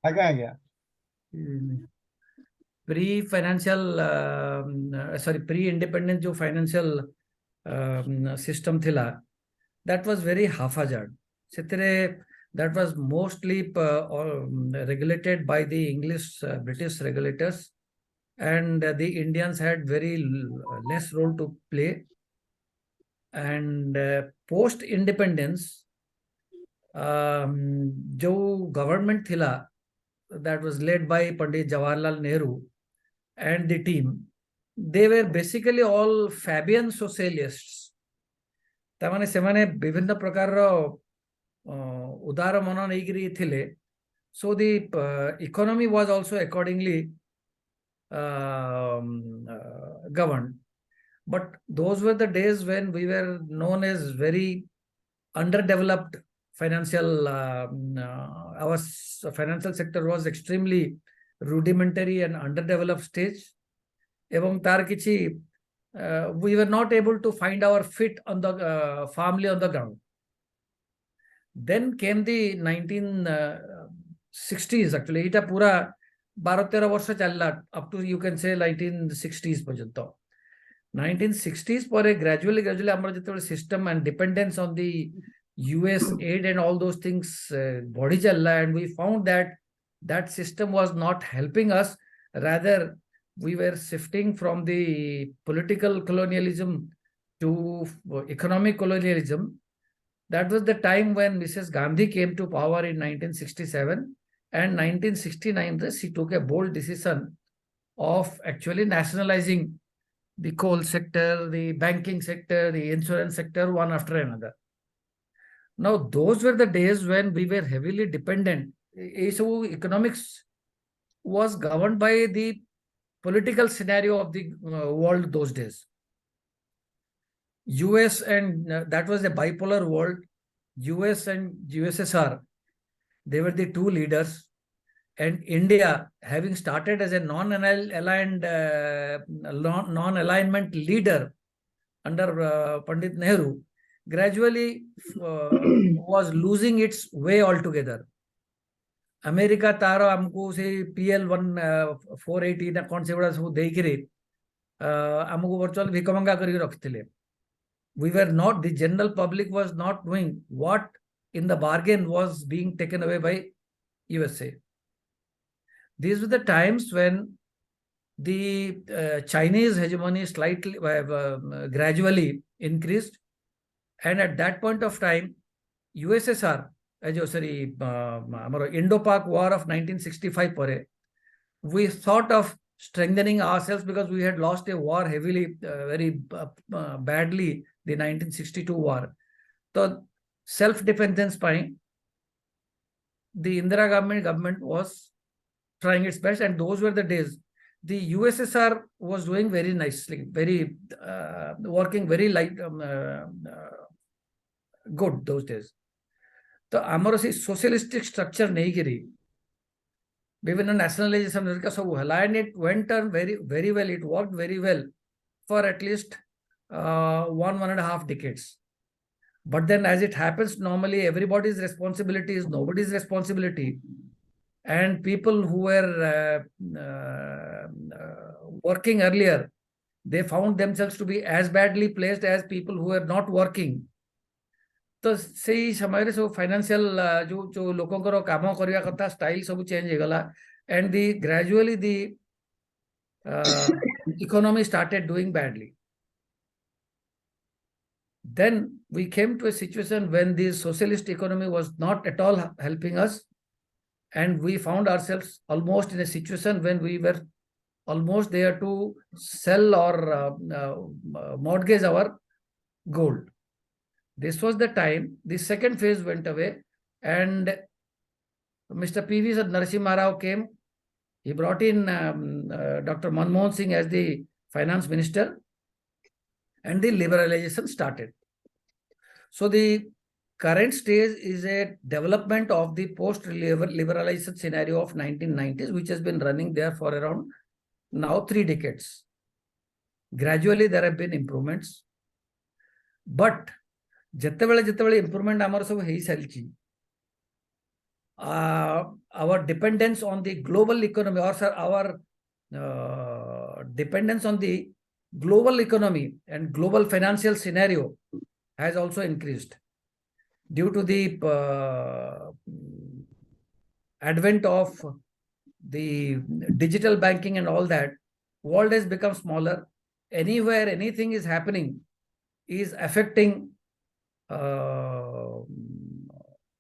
ଆଜ୍ଞା ଆଜ୍ଞା। Pre financial ସରି pre independence जो फाइनेंशियल सिस्टम थिला that was very haphazard. ସେଥିରେ that was mostly regulated by the English British regulators, and the Indians had very less role to play. And post independence जो government थिला that was led by Pandit Jawaharlal Nehru and the team, they were basically all Fabian socialists. तामाने सेमाने विभिन्न प्रकार उदार मन नहीं थिले. So the economy was also accordingly governed. But those were the days when we were known as very underdeveloped financial. Our financial sector was extremely rudimentary and underdeveloped stage. Ebong tar kichi we were not able to find our feet on the firmly on the ground. Then came the 1960s. Actually, ita pura 12-13 वर्ष चलला up to you can say 1960s पर्यंत. 1960s पर gradually ଆମର ଯେତେବେଳେ system and dependence on the US aid and all those things बढ़ी चलला, and we found that that system was not helping us. Rather, we were shifting from the political colonialism to economic colonialism. That was the time when Mrs. Gandhi came to power in 1967, and 1969 she took a bold decision of actually nationalizing the coal sector, the banking sector, the insurance sector, one after another. Now, those were the days when we were heavily dependent. Economics was governed by the political scenario of the world those days. US and that was a bipolar world. US and USSR, they were the two leaders. And India, having started as a non-alignment leader under Pandit Nehru, gradually was losing its way altogether. America तार हमको से PL-480 ना कौन से बड़ा सब देख रहे हमको वर्चुअल भिकमंगा करके रखते. We were not, the general public was not knowing what in the bargain was being taken away by USA. These were the times when the Chinese hegemony slightly gradually increased, and at that point of time USSR Indo-Pak War of 1965 pare, we thought of strengthening ourselves because we had lost a war heavily, very badly, the 1962 war. So self-defense by the Indira government was trying its best, and those were the days. The USSR was doing very nicely, very working very light, good those days. तो आमर से socialistic structure नहीं गिरी, विभिन्न nationalization सब हला, and it went on very well. It worked very well for at least 1.5 decades. But then, as it happens, normally everybody's responsibility is nobody's responsibility, and people who were working earlier, they found themselves to be as badly placed as people who were not working. तो से समय सब financial जो लोकंकर काम करया कथा style सब change हो गला, and gradually the economy started doing badly. Then we came to a situation when the socialist economy was not at all helping us, and we found ourselves almost in a situation when we were almost there to sell or mortgage our gold. This was the time the second phase went away, and Mr. P.V. Narasimha Rao came. He brought in Dr. Manmohan Singh as the finance minister, and the liberalization started. So the current stage is a development of the post-liberalization scenario of 1990s, which has been running there for around now 3 decades. Gradually, there have been improvements, but ଯେତେବେଳେ improvement ଆମର ସବୁ ହେଇ ସାରିଛି, our dependence on the global economy, or sir, our dependence on the global economy and global financial scenario has also increased due to the advent of the digital banking and all that. World has become smaller. Anywhere anything is happening is affecting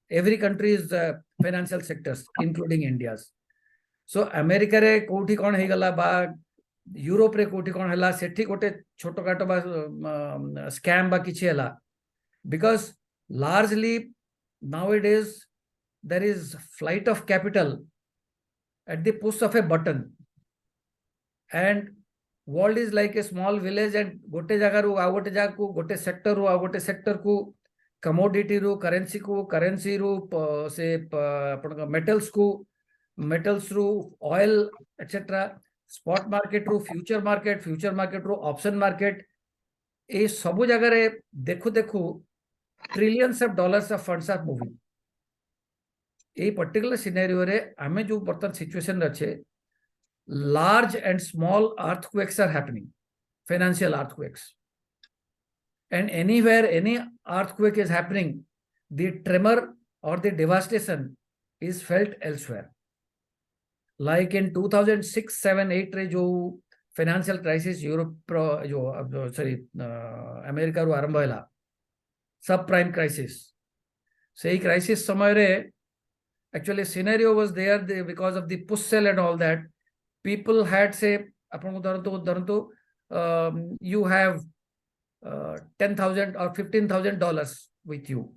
every country's financial sectors, including India's. So America रे कोठी कौन हे गला बा Europe रे कोठी कौन हला सेठी गोटे छोटो काटो बा स्कैम बा किछि हला, because largely nowadays there is flight of capital at the push of a button, and world is like a small village, and गोटे जगह रू आ गोटे जगह को गोटे सेक्टर रू आ गोटे सेक्टर को कमोडिटी रू करेंसी रू से अपन मेटल्स को metals रू oil etc, spot market रू future market रू option market, ए सब जगह रे देखु देखु trillions of dollars of funds are moving. A particular scenario रे आमे जो बर्तन सिचुएशन अच्छे, large and small earthquakes are happening, financial earthquakes, and anywhere any earthquake is happening, the tremor or the devastation is felt elsewhere. Like in 2006, 7, 8 रे जो financial crisis Europe जो sorry America रू आरंभ होला, सब प्राइम क्राइसिस, सही crisis समय रे actually scenario was there because of the push sell and all that. People had say अपन को you have $10,000 or $15,000 with you,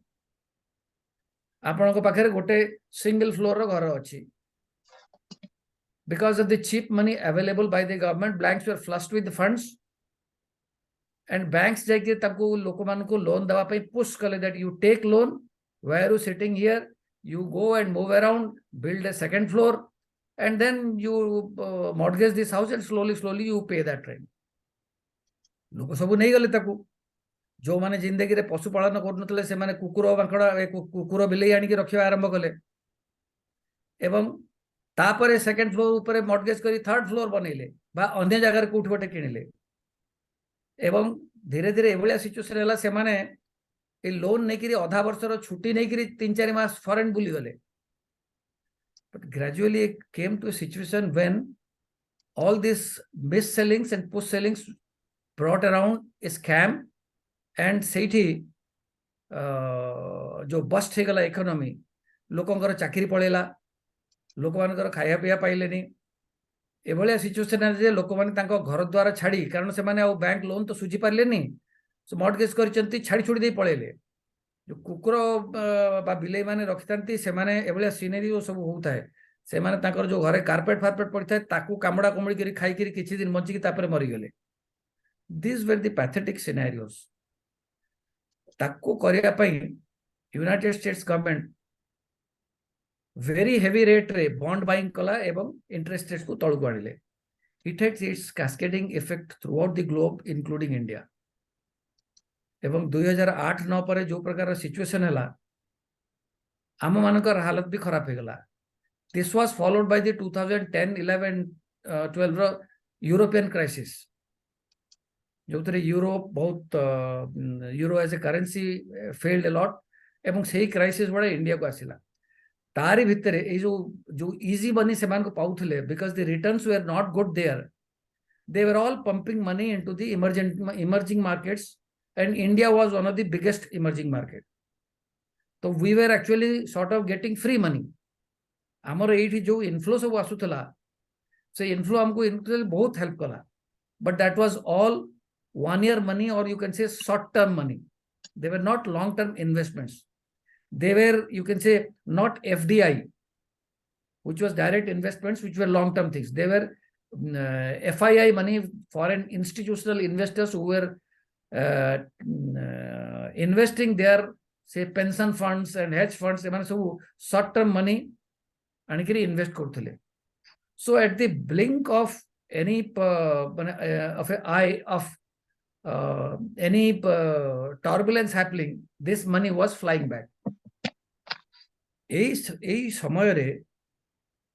आपण को पाखरे गोटे सिंगल फ्लोर रो घर अछि. Because of the cheap money available by the government, banks were flushed with the funds, and banks जाके तबको लोक मान को लोन दवा पे push कले that you take loan, why are you sitting here, you go and move around, build a second floor, and then you mortgage this house, and slowly you pay that rent. लोक सब नहीं गले तको, जो माने जिंदगी रे पशु पालन करनतले से माने कुकुर बांकड़ा कुकुर बिलेई आनी के रखिबा आरंभ कले, एवं तापरे सेकंड फ्लोर ऊपर मॉर्गेज करी थर्ड फ्लोर बनैले बा अन्य जगह कोठ गोटे किणिले, एवं धीरे धीरे एभलिया सिचुएशन हला से माने ए लोन नै करी आधा वर्षर छुट्टी नै करी 3-4 मास फॉरेन बुली गले. But gradually it came to a situation when all these mis sellings and push sellings brought around a scam, and सेठी जो बस्ट हे गला इकोनॉमी, लोकंकर चाकरी पळेला, लोक मानकर खाया पिया पाइलेनी, एभलिया सिचुएशन जे लोक माने तांको घर द्वार छाड़ी, कारण से माने बैंक लोन तो सुझी पारलेनी, सो मॉर्गेज करचंती छाड़ी छुड़ी दे पळेले. जो कुकुर बा बिलेई माने रखितांती से माने एभलिया सिनेरियो सब होउथाय, से माने तांकर जो घरे कारपेट फारपेट पड़िथाय ताकू कामड़ा कोमड़ी करी खाई करी किछि दिन बंची की तापरे मरि गेले. These were the pathetic scenarios. ताकू करिया पई United states government very heavy rate रे bond buying कला एवं interest rates को तळकु आनिले. It has its cascading effect throughout the globe including India. एवं 2008-9 पर जो प्रकार सिचुएशन हला, आम मानकर हालत भी खराब हो गला. This was followed by the 2010, 11, 12 European crisis, जो थरे यूरोप बहुत euro as a currency failed a lot, एवं सही क्राइसिस बड़ा इंडिया को आसिला. तारी भितर ए जो इजी मनी से मान को पाउथले, because the returns were not good there, they were all pumping money into the emerging markets, and India was one of the biggest emerging market. So we were actually sort of getting free money. हमर एठी जो inflow सब आसुथला, से inflow हमको inflow बहुत help कला, but that was all 1 year money, or you can say short term money. They were not long term investments. They were, you can say, not FDI, which was direct investments, which were long term things. They were FII money, foreign institutional investors who were investing their, say, pension funds and hedge funds, so short term money anikiri invest korthile. So at the blink of any of an eye of any turbulence happening, this money was flying back. এই সময় রে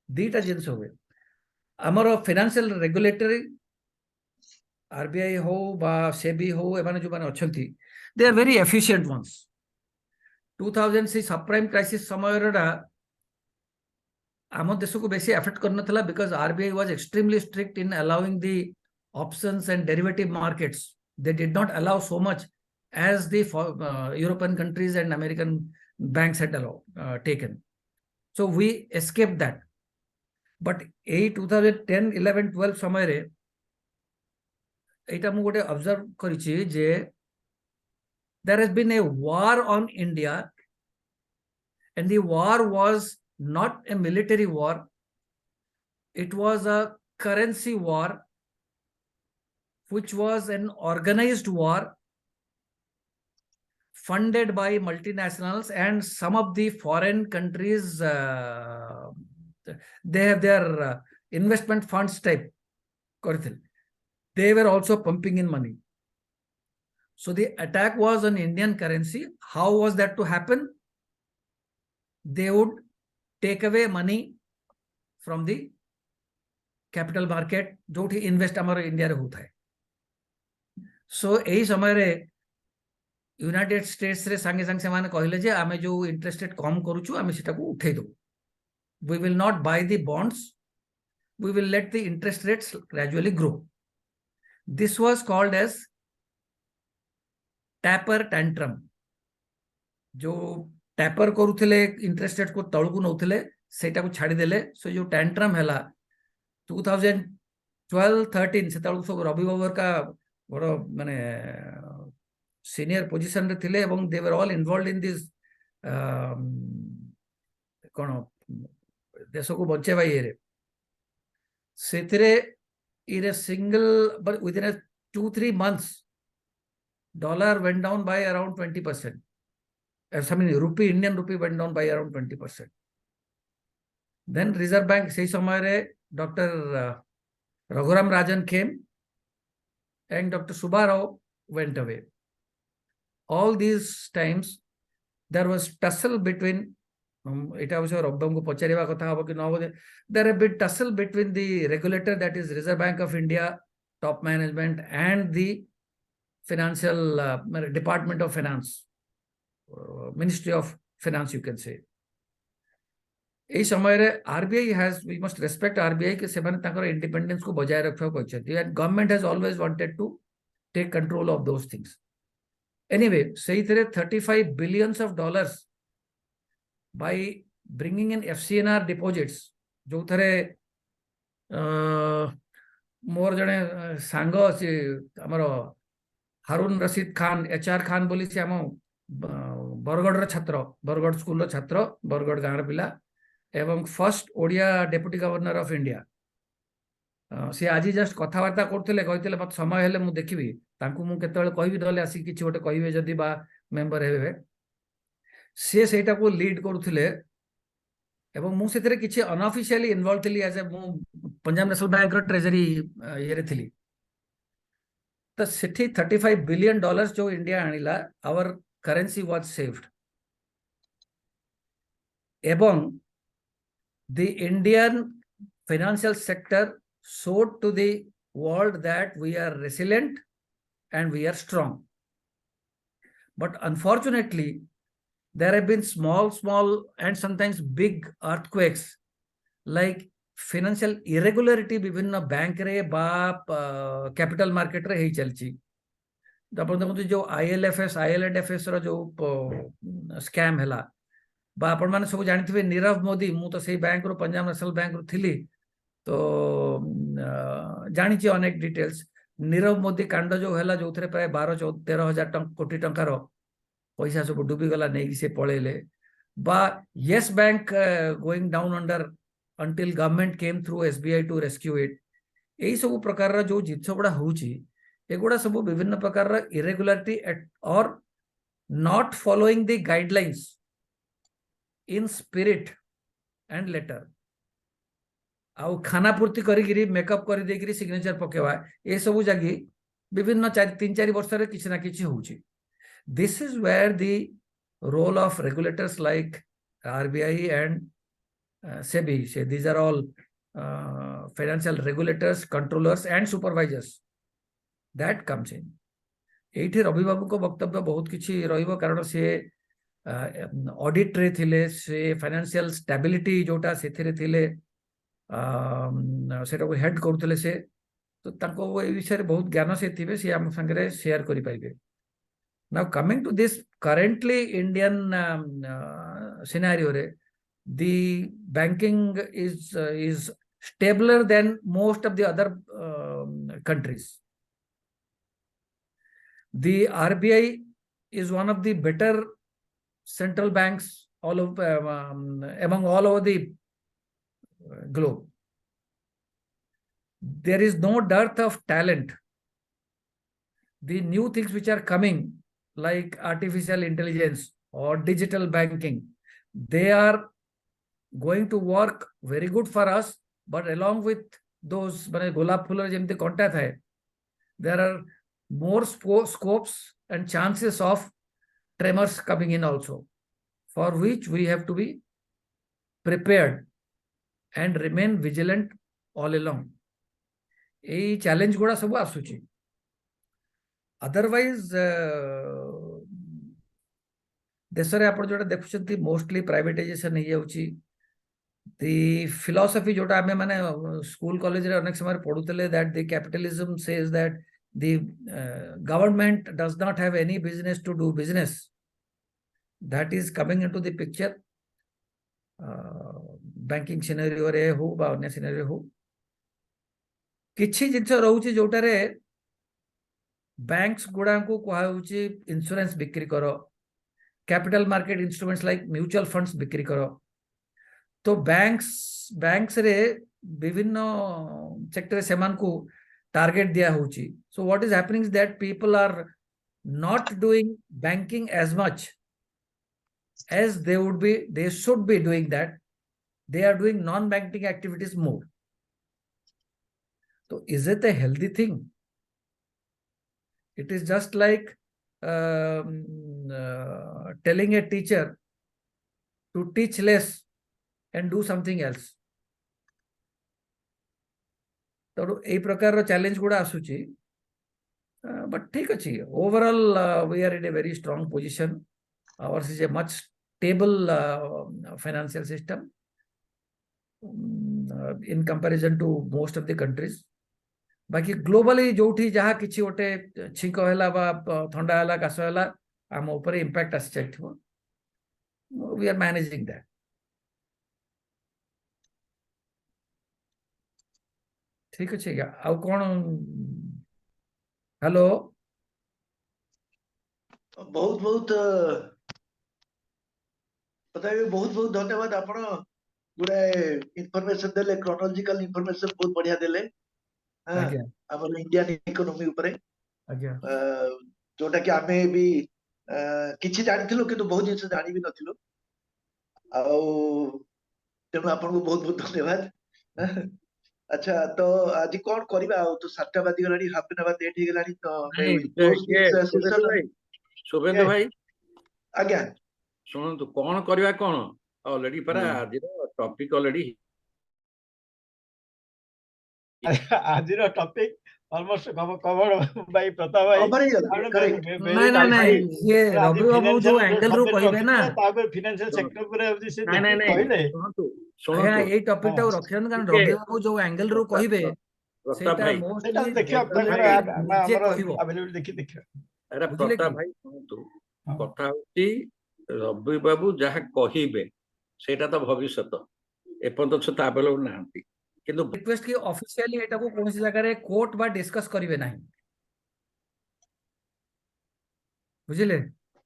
दीटा जिनस हुए आमर financial regulatory RBI हो बा सेबी हो एमाने जो माने अछंती they are very efficient once 2000 से सबप्राइम क्राइसिस समय रा आम देश को बेसी अफेक्ट करनथला because RBI was extremely strict in allowing the options and derivative markets they did not allow so much as the European countries and American banks had taken. So we escaped that. But 2010, 11, 12 ସମୟରେ ଏଇଟା ମୁଁ ଗୋଟେ observe କରିଛି ଯେ there has been a war on India and the war was not a military war. It was a currency war which was an organized war funded by multinationals and some of the foreign countries they have their investment funds type they were also pumping in money. So the attack was on Indian currency. How was that to happen? They would take away money from the capital market जो invest हमारे India रे होता है. So यही समय रे United states रे संगे संगे से कहले जे आमे जो इंटरेस्ट रेट कम करूछु आमे सेटा को उठे दो. We will not buy the bonds. We will let the interest rates gradually grow. This was called as tapper tantrum. जो टैपर करूथिले इंटरेस्ट रेट को तळकु नउथिले सेटा को छाडी देले. सो जो टैंट्रम हैला 2012 13 से तळकु सब रवि बाबर का बड़ माने सीनियर पोजीशन रे थिले एवं they were all involved in this कोन देश को बचेबा ये सेथिरे इन a single but within a 2-3 months dollar went down by around 20%. I mean rupee, Indian rupee went down by around 20%. Then Reserve Bank say somewhere Dr. Raghuram Rajan came and Dr. Subbarao went away. All these times there was tussle between এটা অবশ্য রব্বাঙ্গু পচারিবা কথা হবো কি ন হবো there have been tussle between the regulator that is Reserve Bank of India top management and the financial department of finance ministry of finance you can say. এই সময়ে RBI has we must respect RBI के ସେମାନେ ତାଙ୍କର independence को बजाय रखिବାକୁ କହିଛନ୍ତି and government has always wanted to take control of those things. Anyway ସେଇଥିରେ $35 billion by bringing in FCNR deposits जो थरे मोर जने सांग से हमर हारून रशीद खान HR खान बोली से हम बरगढ़ छात्र बरगढ़ स्कूल छात्र बरगढ़ गाँव पिला एवं first Odia deputy governor of India सी आज जस्ट कथबार्ता करते कहते मत समय हेले मु देखिबी तांकू मु केतबेले कहबी नले आसी किछि गोटे कहबे जदी बा मेंबर हेबे से सेटा को लीड करूथिले एवं मु सेतरे किछि अनऑफिशियली इन्वॉल्व थिली एज ए मु पंजाब नेशनल बैंक रो ट्रेजरी ये रे थिली तो सेठी $35 billion जो इंडिया आनिला आवर करेंसी वाज सेव्ड एवं the Indian financial sector showed to the world that we are resilient and we are strong. But unfortunately, there have been small and sometimes big earthquakes like financial irregularity विभिन्न bank रे बा capital market रे ही चलची. अपन देखो जो ILFS ILFS रो जो scam हैला बा आपण माने सब जानिथिबे नीरव मोदी मु तो सेही बैंक रो पंजाब नेशनल बैंक रो थिली तो जानिछि अनेक डिटेल्स. नीरव मोदी कांड जो हैला जो थरे प्राय 12-13 हजार कोटी टंकार पैसा सब डूबी गला नै कि से पळेले बा yes bank going down under until government came through SBI to rescue it. एही सब प्रकार जो जिंस गुड़ा होउची एगुड़ा सब विभिन्न प्रकार इरेगुलारिटी और not following the guidelines in spirit and letter आउ खाना पूर्ति करी मेकअप कर देकरी सिग्नेचर पकेवा ए सब जगी विभिन्न 3-4 वर्ष रे किछि ना किछि होउची. This is where the role of regulators like RBI and SEBI, these are all financial regulators, controllers and supervisors. That comes in. एठी रवि बाबू को वक्तव्य बहुत किछि रहिबो कारण से ऑडिट रे थिले, से फाइनेंशियल स्टेबिलिटी जोटा सेथिरे थिले, सेटा को हेड करथले से, तो तांको ए विषय रे बहुत ज्ञान से थिबे, से हम संगे शेयर करि पाइबे. Now coming to this currently Indian scenario re, the banking is stabler than most of the other countries. The RBI is one of the better central banks all of among all over the globe. There is no dearth of talent. The new things which are coming, like artificial intelligence or digital banking, they are going to work very good for us. But along with those, golap phular jemti contact hai, there are more scopes and chances of tremors coming in also, for which we have to be prepared and remain vigilant all along. A challenge guda sabu asuchi. Otherwise, देशरे आपण जोटा देखुछंती mostly privatisation हे जाउची. The philosophy जोटा आमे माने school college रे अनेक समय पढुतले, that the capitalism says that the government does not have any business to do business. That is coming into the picture. Banking scenario रे हो बा अन्य scenario हो, किछि जिंस रहउची जोटा रे बैंक्स गुडा को कहउची इंश्योरेंस बिक्री करो, capital market instruments like mutual funds बिक्री करो. तो बैंक्स रे विभिन्न सेक्टर सेमान को टारगेट दिया होची. So what is happening is that people are not doing banking as much as they should be doing that. They are doing non-banking activities more. So is it a healthy thing? It is just like telling a teacher to teach less and do something else. तो ए प्रकार challenge गुड़ा आसुची. But ठीक अछि, overall we are in a very strong position. Ours is a much stable financial system in comparison to most of the countries. बाकी globally जोठी जहा किछि ओटे छिंक होला बा ठंडा होला कास होला आम ऊपर इंपैक्ट आसी जाइथिबो. We are managing that. ठीक अछि क्या आउ कोन? हेलो, बहुत बहुत बताइए, बहुत बहुत धन्यवाद. आपण गुडे इन्फॉर्मेशन देले, क्रोनोलॉजिकल इन्फॉर्मेशन बहुत बढ़िया देले. हां, आज्ञा हमर इंडियन इकोनॉमी ऊपर आज्ञा जोटा कि आमे भी किछि जानिथिलु किंतु बहुत जिंस जानि भी नथिलु. आउ तेनु आपण को बहुत बहुत धन्यवाद. अच्छा, तो आज कोन करबा? आउ तो 7टा बाजी गलानी, हाफ एन आवर लेट हे गलानी. तो मे क्लोज दिस सेशन. शुभेंदु भाई, आज्ञा शुणु कौन करवा कौन ऑलरेडी परा आज टॉपिक ऑलरेडी आज टॉपिक ऑलमोस्ट कवर भाई प्रताप भाई. कवर नहीं ये रवि बाबू जो एंगल रू कहिबे ना, तापर फाइनेंशियल सेक्टर पर अब से नहीं कहले शुणु आया ए टॉपिक टा रखन कारण रवि बाबू जो एंगल रू कहिबे प्रताप भाई, सेटा देखियो निजे हमर कहिबो. अवेलेबल देखियो. अरे बुझिले प्रताप कि? भाई शुणु, कथा होची रवि बाबू जहा कहिबे सेटा तो भविष्यत एपंत छता अवेलेबल नांती. किंतु रिक्वेस्ट की ऑफिशियली एटा को कोनसी जगह रे कोर्ट बा डिस्कस करिवे नाही. बुझिले?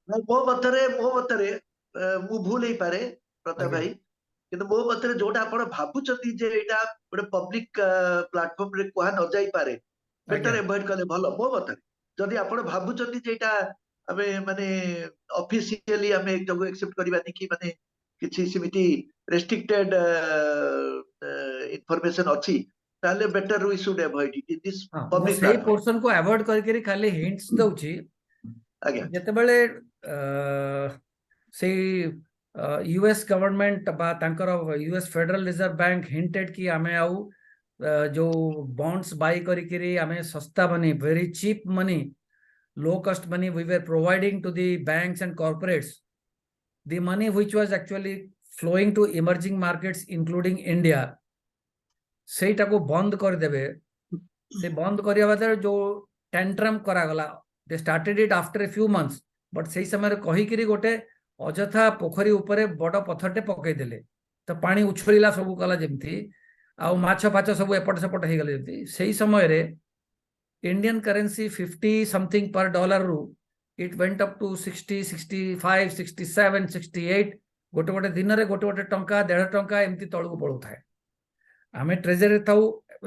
मो मतरे मु भूल ही पारे प्रताप भाई, किंतु मो मतरे जोटा आपण भाबुचती जे एटा गोटे पब्लिक प्लेटफॉर्म रे कोहा न जाई पारे, बेटर अवॉइड करले भलो. मो मतरे जदि आपण भाबुचती जे एटा हमें माने ऑफिशियली हमें एक जगह एक्सेप्ट करबा नि कि माने किछि सिमिति रेस्ट्रिक्टेड इंफॉर्मेशन अछि, ताले better we should avoid it in this public सही पोर्शन को अवॉइड करके खाली हिंट्स दउची. आज्ञा जेते बेले से यूएस गवर्नमेंट बा तांकर US federal reserve bank hinted कि आमे आउ जो बॉन्ड्स बाय करी आमे सस्ता money very cheap money low cost money we were providing to the banks and corporates, the money which was actually flowing to emerging markets including India, ସେଇଟାକୁ ବନ୍ଦ କରିଦେବେ। ସେ ବନ୍ଦ କରିବା ବାଦରେ ଯୋଉ ଟେଣ୍ଟ୍ରମ୍ କରାଗଲା, they started it after a few months, but ସେଇ ସମୟରେ କହିକିରି ଗୋଟେ ଅଯଥା ପୋଖରୀ ଉପରେ ବଡ ପଥରଟେ ପକେଇଦେଲେ, ତ ପାଣି ଉଛଳିଲା ସବୁ କଲା ଯେମିତି, ଆଉ ମାଛ ଫାଛ ସବୁ ଏପଟ ସେପଟ ହେଇଗଲେ ଯେମିତି। ସେଇ ସମୟରେ Indian currency 50 something per dollar ru it went up to 60, 65, 67, 68 गोटे गोटे दिन रे गोटे गोटे टंका 1.5 टंका एमती तळକୁ पळुथाय। आमे ट्रेजरी थाउ,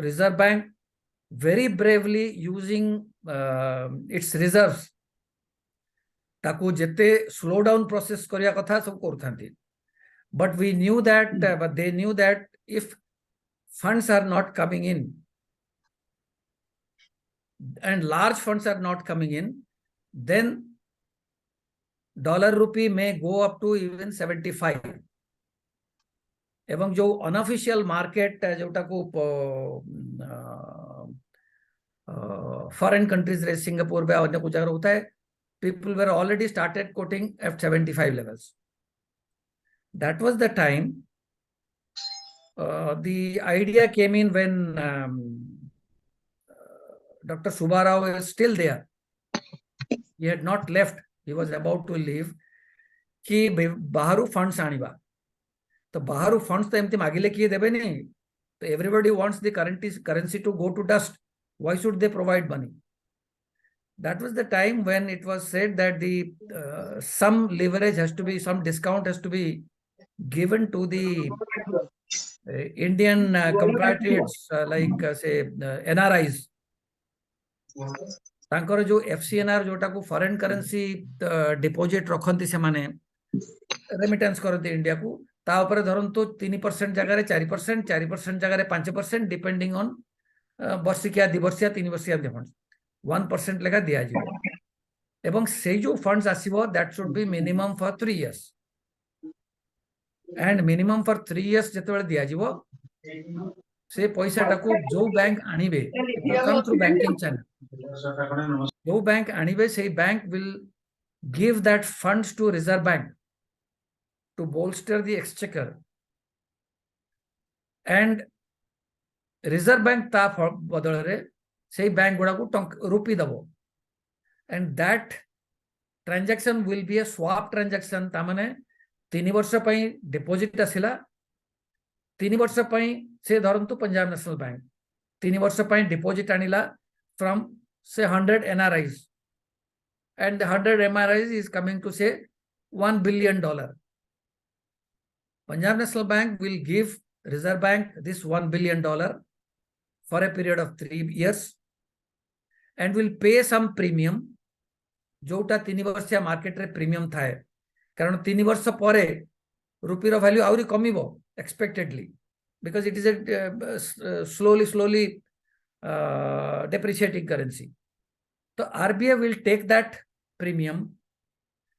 reserve bank very bravely using its reserves ताकू जेते स्लो डाउन प्रोसेस करिया कथा सब करथांती। but we knew that but they knew that if funds are not coming in and large funds are not coming in, then dollar rupee may go up to even 75। एवं जो unofficial market जोटा को foreign countries रे Singapore में अन्य कुछ जगह होता है, people were already started quoting F75 levels। that was the time the idea came in when Dr. Subbarao is still there, he had not left, he was about to leave, कि Bahru funds आनिबा। तो Bahru funds तो एमती मागिले किए देबे नहीं, तो everybody wants the currency to go to dust, why should they provide money. that was the time when it was said that the some leverage has to be, some discount has to be given to the Indian compatriots like say NRIs। तांकर जो FCNR जोटा को foreign currency deposit रखंती से माने remittance करते India को, ता ऊपर धरंतु 3% जगह 4%, 4% जगह 5% डिपेंडिंग ऑन वर्षिकिया, दिवर्षिया, 3 वर्षिया फंड्स 1% लेखा दिया जीवो। एवं से जो फंड्स आसीबो that should be minimum for 3 years and minimum for 3 years जेतेबेले दिया जीवो, से पैसा टाकू जो बैंक आनिबे, it will come through banking channel, जो बैंक आनिबे से bank will give that funds to reserve bank to bolster the exchequer, and reserve bank ता बदल रे से बैंक गुड़ा को रुपी दबो, and that transaction will be a swap transaction। ता माने 3 वर्ष पई डिपॉजिट आसिला, 3 वर्ष पई से धरंतु पंजाब नेशनल बैंक 3 वर्ष पई deposit आनिला from say 100 NRIs, and the 100 MRIs is coming to say $1 billion। Punjab National Bank will give Reserve Bank this $1 billion for a period of 3 years and will pay some premium, जोटा 3 वर्षिया market रे premium थाए, कारण 3 वर्ष परे रुपी रो value आउरी कमिबो expectedly, because it is a slowly depreciating currency। तो RBI will take that premium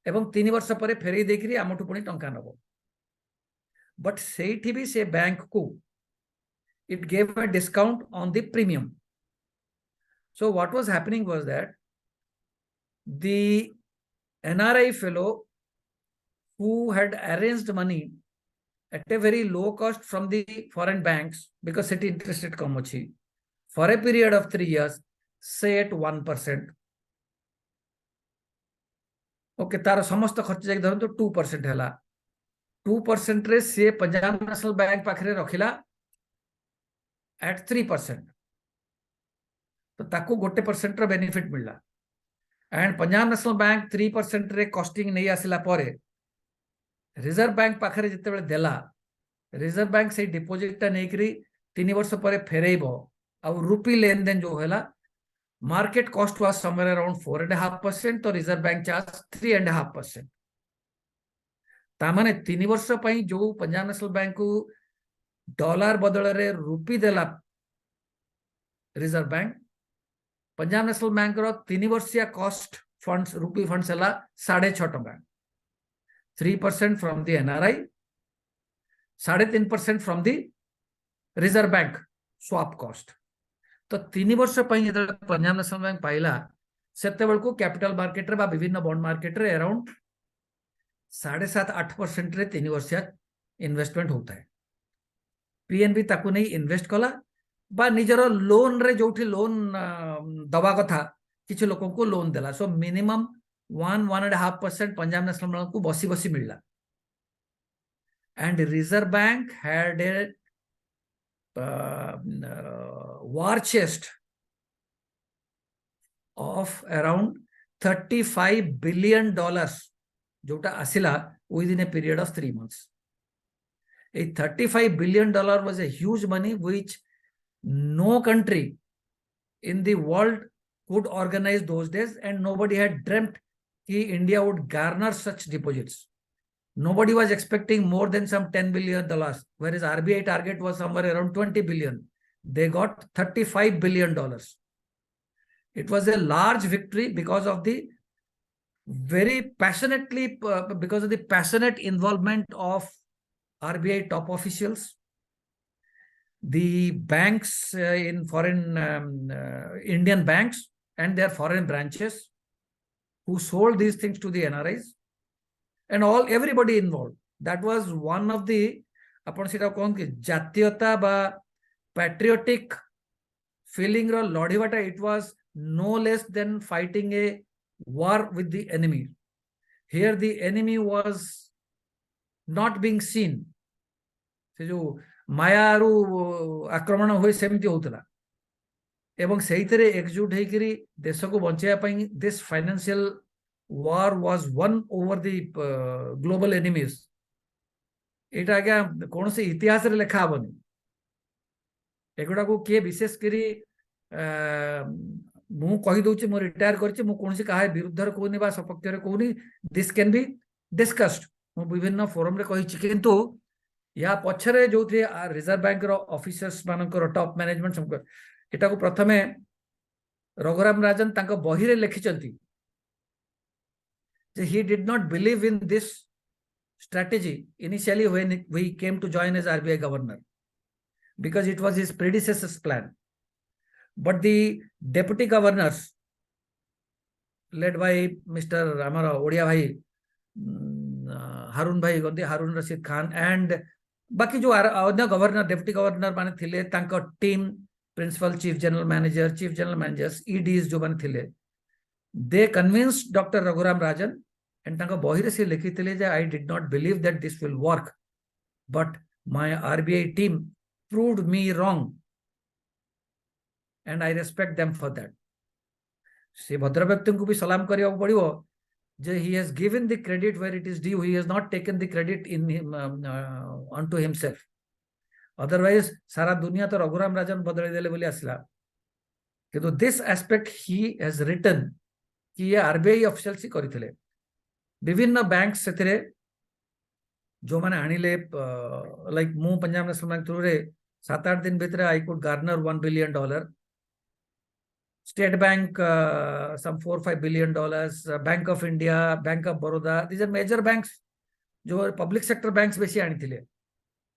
एवं 3 वर्ष परे फेरी देखिरी आमठु पुणी टंका नबो। but सेठी भी से बैंक को it gave a discount on the premium। so what was happening was that the NRI fellow who had arranged money at a very low cost from the foreign banks, because city interest rate कम अछि, for a period of 3 years, say at 1%, okay तार समस्त खर्च जाक धरन तो 2% हैला, 2% रे से पंजाब नेशनल बैंक पाखरे रखिला at 3%, तो ताको 1% रो बेनिफिट मिलला, एंड पंजाब नेशनल बैंक 3% रे कॉस्टिंग नहीं आसिला परे रिजर्व बैंक पाखरे जितेबेले देला, रिजर्व बैंक से डिपॉजिट टा नै करी 3 वर्ष परे फेरेइबो, आ रुपी लेन देन जो हैला market cost was somewhere around 4.5%, तो रिजर्व बैंक चार्ज 3.5%। तामाने 3 वर्ष पई जो पंजाब नेशनल बैंक को डॉलर बदल रे रुपी देला reserve bank, Punjab National Bank रो 3 वर्षिया कॉस्ट फंड्स रुपी फंड्स हैला 6.5 टंका, 3% from the NRI, 3.5% from the Reserve Bank swap cost. तो 3 वर्ष पंजाब नेशनल बैंक पाइला सेते बेलको कैपिटल मार्केट रे बा विभिन्न बॉन्ड मार्केट रे अराउंड 7.5-8% रे 3 वर्षिया इन्वेस्टमेंट होता है. पीएनबी ताकू नहीं इन्वेस्ट कला बा निजर लोन रे जोठी लोन दवा कथा किछि लोकन को लोन देला. So minimum 1-1.5% Punjab National Bank को बसी बसी मिलला. And reserve bank had a war chest of around $35 billion जोटा आसिला within a period of 3 months. A $35 billion was a huge money which no country in the world could organize those days, and nobody had dreamt that India would garner such deposits. Nobody was expecting more than some $10 billion, whereas RBI target was somewhere around 20 billion. They got $35 billion. It was a large victory because of the because of the passionate involvement of RBI top officials, the banks in foreign Indian banks and their foreign branches who sold these things to the NRIs, and everybody involved. That was one of the Jatiyata ba patriotic feeling ro lodivata. It was no less than fighting a war with the enemy. Here the enemy was not being seen. से जो मायारू आक्रमण हुए सेमती होतला एवं सेहितरे एकजुट हेकरी देश को बंचाया पाई. This financial war was won over the global enemies. एटा आज्ञा कौन से इतिहास रे लेखा हबनी. एगुडा को के विशेष करी मु कहि दोछि मु रिटायर करछि मु कोनसी काहे विरुद्धर कोनी बा सपक्ष रे कोनी. दिस कैन बी डिस्कस्ड मु विभिन्न फोरम रे कहिछि. किंतु या पछरे जो थे रिजर्व बैंक रो ऑफिसर्स मानकर टॉप मैनेजमेंट सब एटा को प्रथमे रघुराम राजन तांको बही रे लिखिचंती. He did not believe in this strategy initially when he came to join as RBI governor, because it was his predecessor's plan. But the deputy governors, led by Mr. Amara Odia Bhai, Harun Bhai Gandhi, Harun Rashid Khan, and बाकी जो अन्य governor deputy governor माने थिले तांको team principal chief general managers EDs जो माने थिले, they convinced Dr. Raghuram Rajan, and तांको बहिरे से लिखिथिले जे I did not believe that this will work, but my RBI team proved me wrong, and I respect them for that. से भद्र व्यक्ति को भी सलाम करिया पड़िबो जे he has given the credit where it is due. He has not taken the credit in him onto himself. Otherwise सारा दुनिया तो रघुराम राजन बदले देले बोली आसला. किंतु this aspect he has written कि ये आरबीआई ऑफिशियल सी करिथिले. विभिन्न बैंक सेथिरे जो माने आनिले लाइक मु पंजाब नेशनल बैंक थ्रू रे 7-8 दिन भितरे I could Garner $1 billion. State Bank some $4-5 billion, Bank of India, Bank of Baroda, these are major banks जो public sector banks बेसी आनिथिले.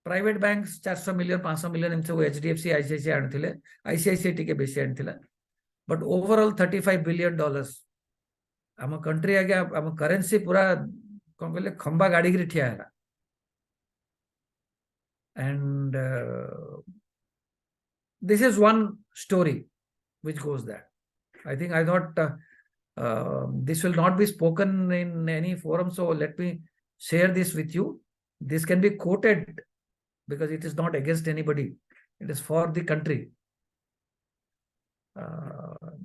Private banks 400 million 500 million एमसे वो HDFC ICICI आनिथिले. ICICI टिके बेसी आनिथिला. But overall $35 billion. आम country आज्ञा आम currency पूरा कौन कहले खंबा गाड़ी की ठिया है. And this is one story which goes there. I thought this will not be spoken in any forum, so let me share this with you. This can be quoted because it is not against anybody. It is for the country.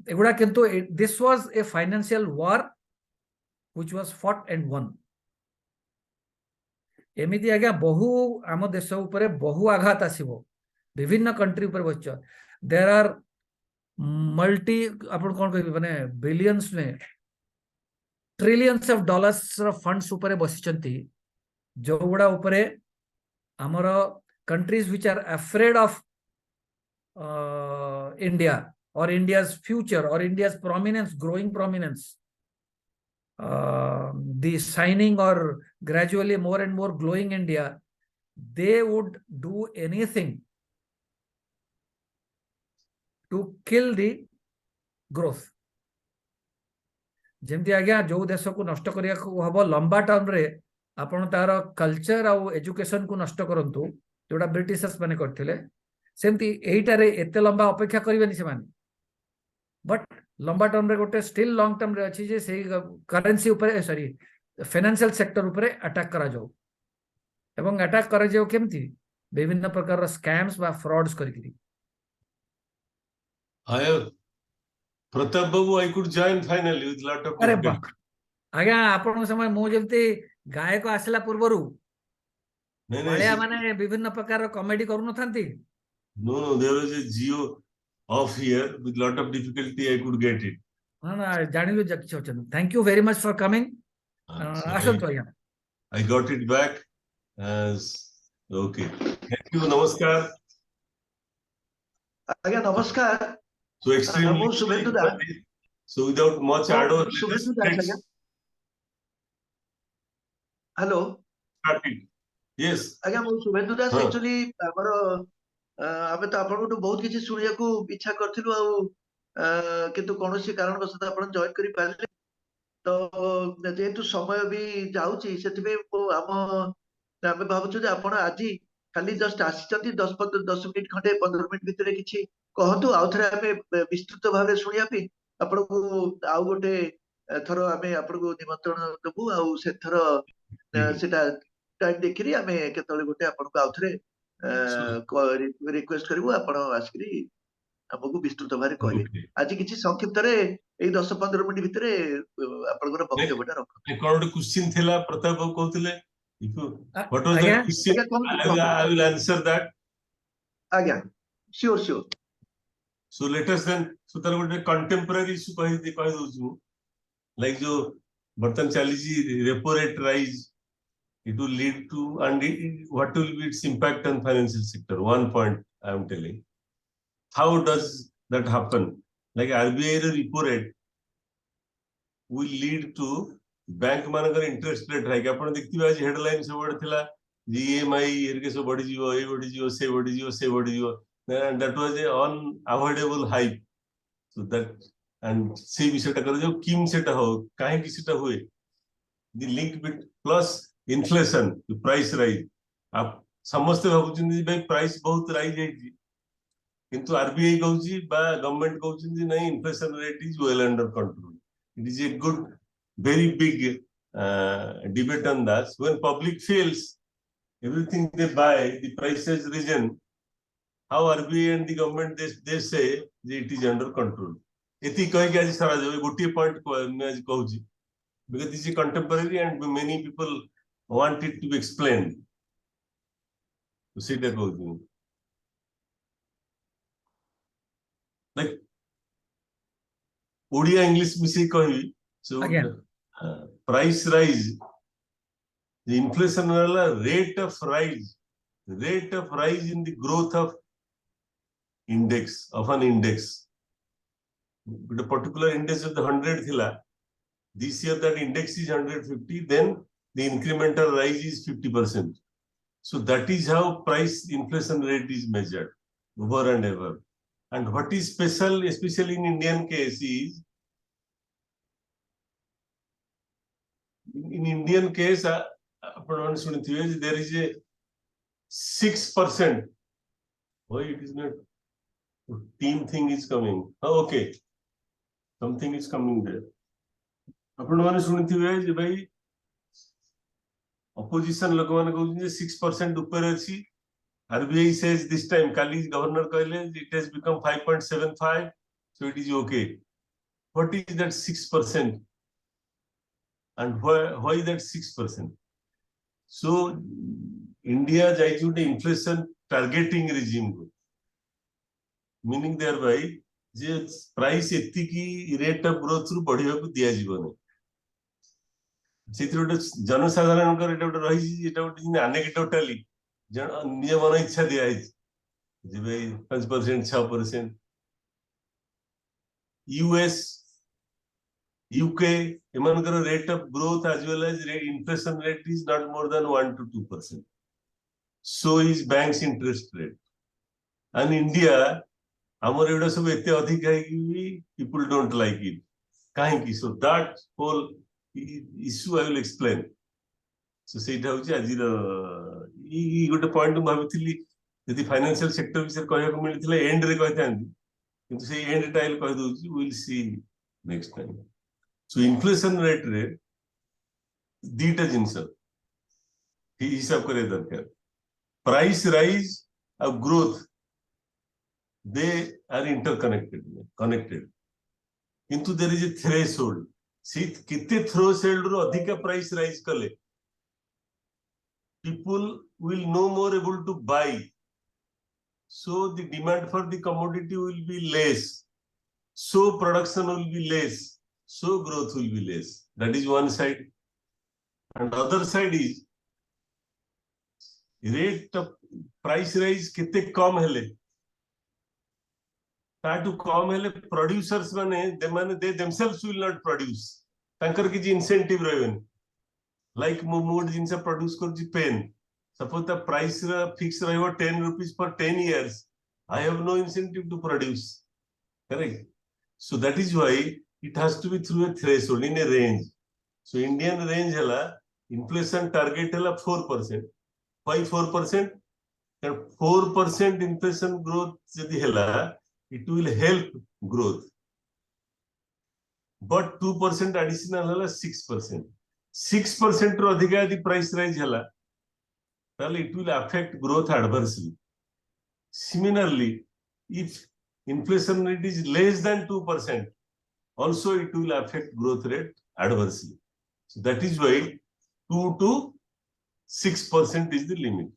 This was a financial war which was fought and won. एमिति आज्ञा बहु आम देश उपरे बहु आघात आसीबो विभिन्न country ऊपर बच्च. देयर आर मल्टी आपण कोन कहबी माने बिलियंस में ट्रिलियंस ऑफ डॉलर्स रो फंड्स ऊपर बसिचंती जो गुडा ऊपर हमर countries which are afraid of India or India's future or India's prominence, growing prominence. the shining or gradually more and more glowing India, they would do anything to kill the growth. जेमती आज्ञा जो देश को नष्ट करिया हम लंबा term रे आपण तार कल्चर आउ एजुकेशन को नष्ट करंतु जोटा ब्रिटिशर्स माने करथिले सेमती एइटारे एते लंबा अपेक्षा करिवेनी से माने बट लंबा टर्म रे गोटे स्टिल लॉन्ग टर्म रे अछि जे सेही करेंसी ऊपर सॉरी फाइनेंशियल सेक्टर ऊपर अटैक करा जाऊ एवं अटैक करा जाऊ केमती विभिन्न प्रकार स्कैम्स बा frauds करिकरी Pratap Babu, I could join finally with lot of अरे difficulty. बा आज्ञा आपण समय मु जेमती गायक आसला पूर्वरु No, बालिया माने विभिन्न प्रकार कॉमेडी करू नथांती no, there was a geo off here with lot of difficulty. I could get it. ना ना जानिलु जक्ष होचन thank you very much for coming So आसंतु आज्ञा I got it back. Okay. Thank you. Namaskar. ଆଜ୍ଞା ନମସ୍କାର So extremely. ମୁଁ Subhendu Das So without much ado, let us Subhendu Das ଆଜ୍ଞା ହ୍ୟାଲୋ start it. Yes. ଆଜ୍ଞା ମୁଁ ଶୁଭେନ୍ଦୁ ଦାସ ହଁ। ଆକ୍ଚୁଆଲି ଆମର ଆମେ ତ ଆପଣଙ୍କଠୁ ବହୁତ କିଛି ଶୁଣିବାକୁ ଇଚ୍ଛା କରିଥିଲୁ ଆଉ କିନ୍ତୁ କୌଣସି କାରଣବଶତଃ ଆପଣ ଜଏନ୍ କରିପାରିଲେ ତ ଯେହେତୁ ସମୟ ବି ଯାଉଛି ସେଥିପାଇଁ ଆମେ ଭାବୁଛୁ ଯେ ଆପଣ ଆଜି ଖାଲି ଜଷ୍ଟ ଆସିଛନ୍ତି 10 ମିନିଟ୍ ଖଣ୍ଡେ 15 ମିନିଟ୍ ଭିତରେ କିଛି କହନ୍ତୁ ଆଉ ଥରେ ଆମେ ବିସ୍ତୃତ ଭାବରେ ଶୁଣିବା ପାଇଁ ଆପଣଙ୍କୁ ଆଉ ଗୋଟେ ଥର ଆମେ ଆପଣଙ୍କୁ ନିମନ୍ତ୍ରଣ ଦେବୁ ଆଉ ସେଥର ସେଟା ଟାଇମ୍ ଦେଖିକି ଆମେ କେତେବେଳେ ଗୋଟେ ଆପଣଙ୍କୁ ଆଉ ଥରେ ରିକ୍ୱେଷ୍ଟ କରିବୁ ଆପଣ ଆସିକିରି ଆମକୁ ବିସ୍ତୃତ ଭାବରେ କହିବେ Okay. ଆଜି କିଛି ସଂକ୍ଷିପ୍ତରେ ଏଇ 10-15 ମିନିଟ୍ ଭିତରେ ଆପଣଙ୍କର ବକ୍ତବ୍ୟଟା ରଖନ୍ତୁ କଣ ଗୋଟେ question ଥିଲା ପ୍ରତାପ ବାବୁ କହୁଥିଲେ what was ଆଜ୍ଞା that question? ଆଜ୍ଞା କୁହନ୍ତୁ I will answer that. ଆଜ୍ଞା sure So let us then so ତାର ଗୋଟେ contemporary issue କହିଦଉଛି ମୁଁ like जो ବର୍ତ୍ତମାନ ଚାଲିଛି repo rate rise it will lead to and what will be its impact on financial sector. One point I am telling. How does that happen? Like RBI repo rate will lead to bank मानकर interest rate hike आपण देखिबा आज headline सब बड थिला EMI एरके सब बडी जीवो ए बडी जीवो से बडी जीवो से बडी जीवो that was a unavoidable hike so that and से विषयटा कर जो किम सेटा हो काहे कि सेटा हुए the link bit plus inflation price rise आप समस्त भाबुचिन भाई प्राइस बहुत राइज है किंतु आरबीआई कहउची बा गवर्नमेंट कहउची जे नहीं inflation rate is well under control it is a good very big debate on that. When public feels everything they buy, the price has risen, how RBI and the government they say that it is under control. Eti kahi aji sara jo gotiye point मैं आज कहूची because this is contemporary and many people want it to be explained. तो सीधा कहूची like Odia English मिसे कही so price rise the inflation rate of rise in the growth of index of an index with a particular index of the 100 thila this year that index is 150 then the incremental rise is 50%. So that is how price inflation rate is measured over and ever. And what is special especially in Indian case is in Indian case there is a 6%. Why it is not team thing is coming? Oh, okay, something is coming there. आपण माने सुनिथिबे जे भाई opposition लोक माने कहउछन जे 6% ऊपर अछि RBI says this time kali governor कहले it has become 5.75 so it is okay. What is that 6%? And why that 6%? So India जाइछु ଗୋଟେ inflation targeting regime को meaning thereby J price एतिकी rate of growth रु बढ़िया को दिया जीवन सेतिर ଗୋଟେ जनसाधारणकर एटा ଗୋଟେ रही एटा ଗୋଟେ anecdotally निज मन इच्छा दिया है जे भाई 5% 6% US UK, emanଙ୍କର rate of growth as well as inflation rate is not more than 1 to 2%. So is bank's interest rate. And India, ଆମର ଏଗୁଡ଼ା ସବୁ ଏତେ ଅଧିକ ହେଇକି ବି people don't like it. କାହିଁକି? So that whole issue I will explain. So ସେଇଟା ହଉଛି ଆଜିର ଗୋଟେ ପଏଣ୍ଟ ମୁଁ ଭାବିଥିଲି ଯଦି ଫାଇନାନ୍ସିଆଲ ସେକ୍ଟର ବିଷୟରେ କହିବାକୁ ମିଳିଥିଲା ଏଣ୍ଡରେ କହିଥାନ୍ତି, କିନ୍ତୁ ସେଇ ଏଣ୍ଡ ଟା କହିଦଉଛି, we'll see next time. So inflation rate ରେ ଦିଟା ଜିନିଷ ହିସାବ କରିବା ଦରକାର. Price rise ଆଉ growth, they are connected. କିନ୍ତୁ there is a threshold. See କେତେ threshold ରୁ ଅଧିକା price rise କଲେ people will no more able to buy. So the demand for the commodity will be less. So production will be less. So growth will be less. That is one side. And the other side is rate of price rise kete kam hele. Taatu kam hele producers they themselves will not produce. Tankar kisi incentive rahibani. Like mood jinsa produce karuchi pen. Suppose the price fixed rahibo 10 rupees for 10 years. I have no incentive to produce. Correct? So that is why it has to be through a threshold in a range. So Indian range hela inflation target hela 4%. Why 4%? And 4% inflation growth jodi hela, it will help growth. But 2% additional hela 6%. 6% ro adhika the price rise hela, then it will affect growth adversely. Similarly, if inflation rate is less than 2%, also it will affect growth rate adversely. So that is why 2 to 6% is the limit.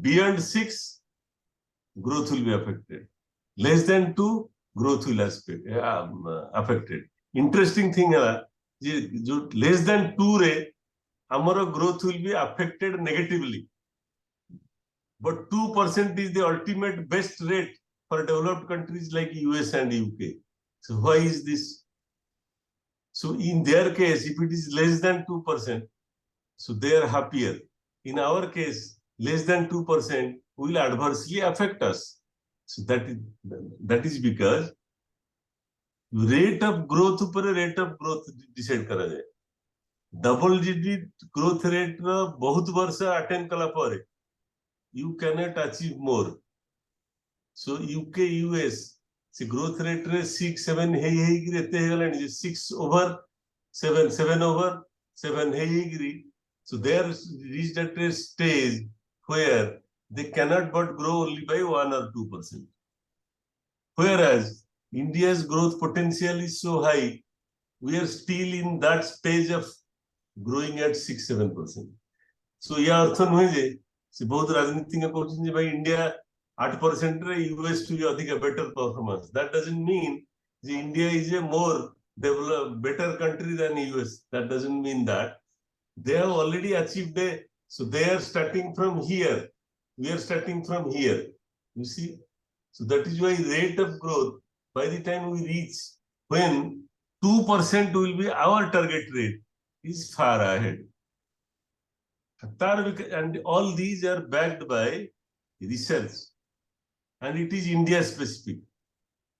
Beyond 6, growth will be affected. Less than 2, growth will affected. Interesting thing is, less than 2 re, our growth will be affected negatively. But 2% is the ultimate best rate for developed countries like US and UK. So why is this? So in their case, if it is less than 2%, so they are happier. In our case, less than 2% will adversely affect us. So that is because rate of growth decide kara jaye. Double digit growth rate ra bahut barsha attain kala pare you cannot achieve more. So UK, US, see growth rate re 6, 7 hey 6 over 7, 7 over 7 hey. So they are reached at a stage where they cannot but grow only by 1 or 2%. Whereas India's growth potential is so high, we are still in that stage of growing at 6, 7%. So yeah, artha nuhe je se bahut rajniti kohun je bhai India 8% re US to be a better performance. That doesn't mean that India is a more developed, better country than US. That doesn't mean that. They have already achieved so they are starting from here. We are starting from here. You see? So that is why rate of growth, by the time we reach, when 2% will be our target rate, is far ahead. And all these are backed by research. And it is India specific.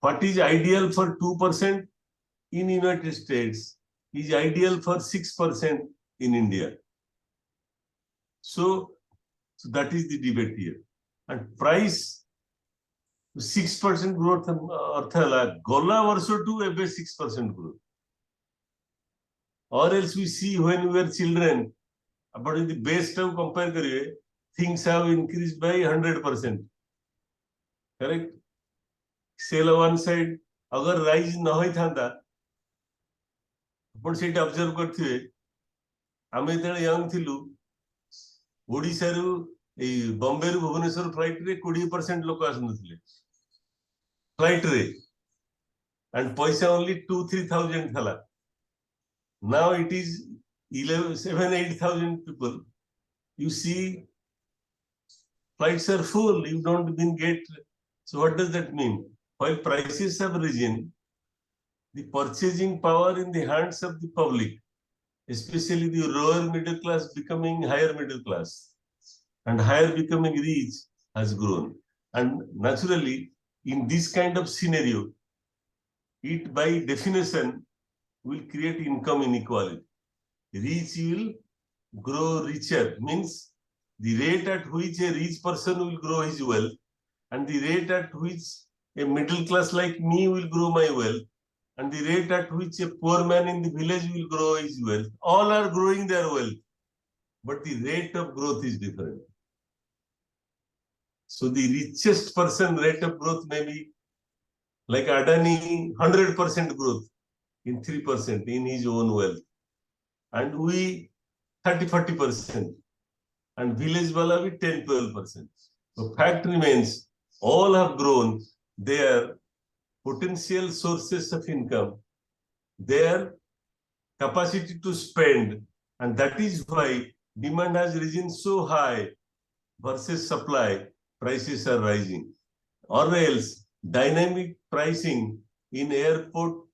What is ideal for 2% in United States is ideal for 6% in India. So that is the debate here. And price 6% growth gola varsho to ebe 6% growth. Or else we see when we were children, but in the base term compare kariye, things have increased by 100%. Correct? Sale one side, agar rise na hoy thanda, but say observe करथिए, आमे तेरे young थिलु, Odisha रु बॉम्बे रु Bhubaneswar flight रे 20% लोक आसुनथिले flight रे and पैसा only 2-3,000 thala. Now it is 7-8,000 people. You see flights are full, you don't even get. So what does that mean? While prices have risen, the purchasing power in the hands of the public, especially the lower middle class becoming higher middle class and higher becoming rich, has grown. And naturally, in this kind of scenario, it by definition will create income inequality. Rich will grow richer, means the rate at which a rich person will grow his wealth and the rate at which a middle class like me will grow my wealth and the rate at which a poor man in the village will grow his wealth, all are growing their wealth, but the rate of growth is different. So the richest person rate of growth may be like Adani, 100% growth in 3% in his own wealth. And we 30-40%. And village wala be 10-12%. So fact remains, all have grown their potential sources of income, their capacity to spend, and that is why demand has risen so high versus supply, prices are rising. Or else dynamic pricing in airport,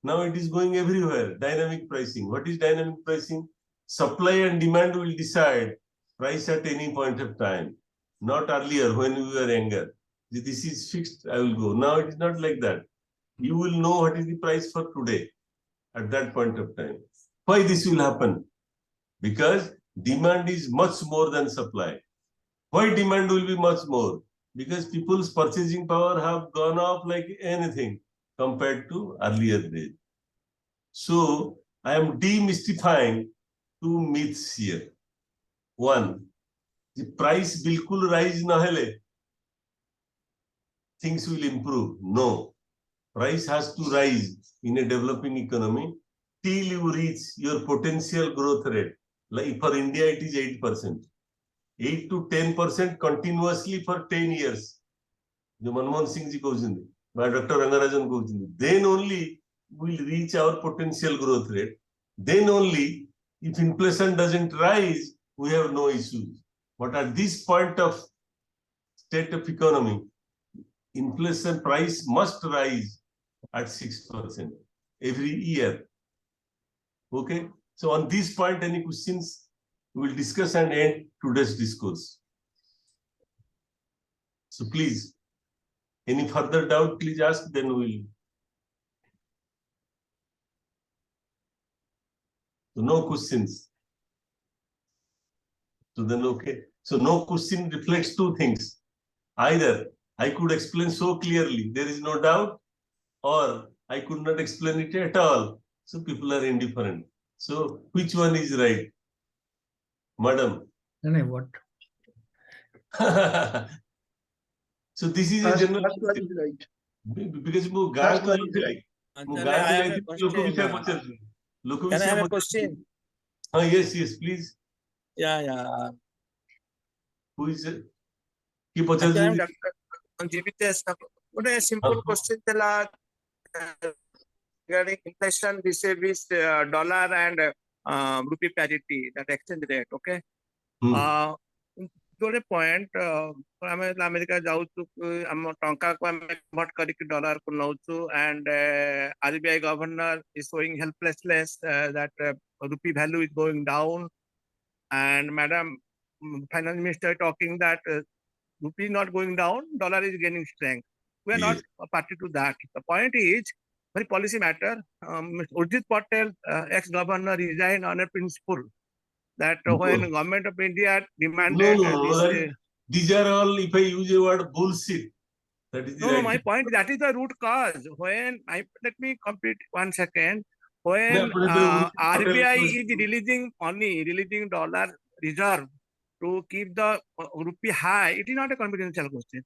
now it is going everywhere, dynamic pricing. What is dynamic pricing? Supply and demand will decide price at any point of time, not earlier when we were younger. This is fixed, I will go. Now it is not like that. You will know what is the price for today at that point of time. Why this will happen? Because demand is much more than supply. Why demand will be much more? Because people's purchasing power have gone up like anything compared to earlier days. So I am demystifying two myths here. One, the price bilkul rise nahele, things will improve. No, price has to rise in a developing economy till you reach your potential growth rate. Like for India, it is 8%. 8 to 10% continuously for 10 years. जो मनमोहन सिंह जी कहते by Dr. Rangarajan कहते, then only we'll reach our potential growth rate. Then only, if inflation doesn't rise, we have no issues. But at this point of state of economy, inflation price must rise at 6% every year. Okay? So on this point, any questions? We will discuss and end today's discourse. So please, any further doubt, please ask, then we'll. So no questions. So then, okay. So no question reflects two things. Either I could explain so clearly, there is no doubt, or I could not explain it at all. So people are indifferent. So which one is right? Madam. No, what? So this is a general. First one is right. Because ମୁଁ First ଗାଁକୁ one is right. ଯାଇଥିଲି ଲୋକ ବିଷୟ ପଚାରୁଥିଲି ଲୋକ Can I ବିଷୟ have a ପଚାରୁଥିଲି question? ହଁ yes please Yeah. who is it? କି Actually, I'm ପଚାରୁଛନ୍ତି Dr. Jivitesh. What a simple question regarding inflation vis-a-vis dollar and rupee parity, that exchange rate, okay? ଗୋଟେ ପଏଣ୍ଟ ଆମେ America ଯାଉଛୁ ଆମ ଟଙ୍କାକୁ ଆମେ କନଭର୍ଟ କରିକି ଡଲାରକୁ ନଉଛୁ and RBI governor is showing helplessness that rupee value is going down and madam finance minister talking that rupee is not going down, dollar is gaining strength. We are not a party to that. The point is very policy matter. Urjit Patel, ex-governor, resigned on a principle that when government of India demanded these are all, if I use the word bullshit, that is the right. My point, that is the root cause. When let me complete 1 second. When RBI is releasing money, releasing dollar reserve to keep the rupee high, it is not a confidential question.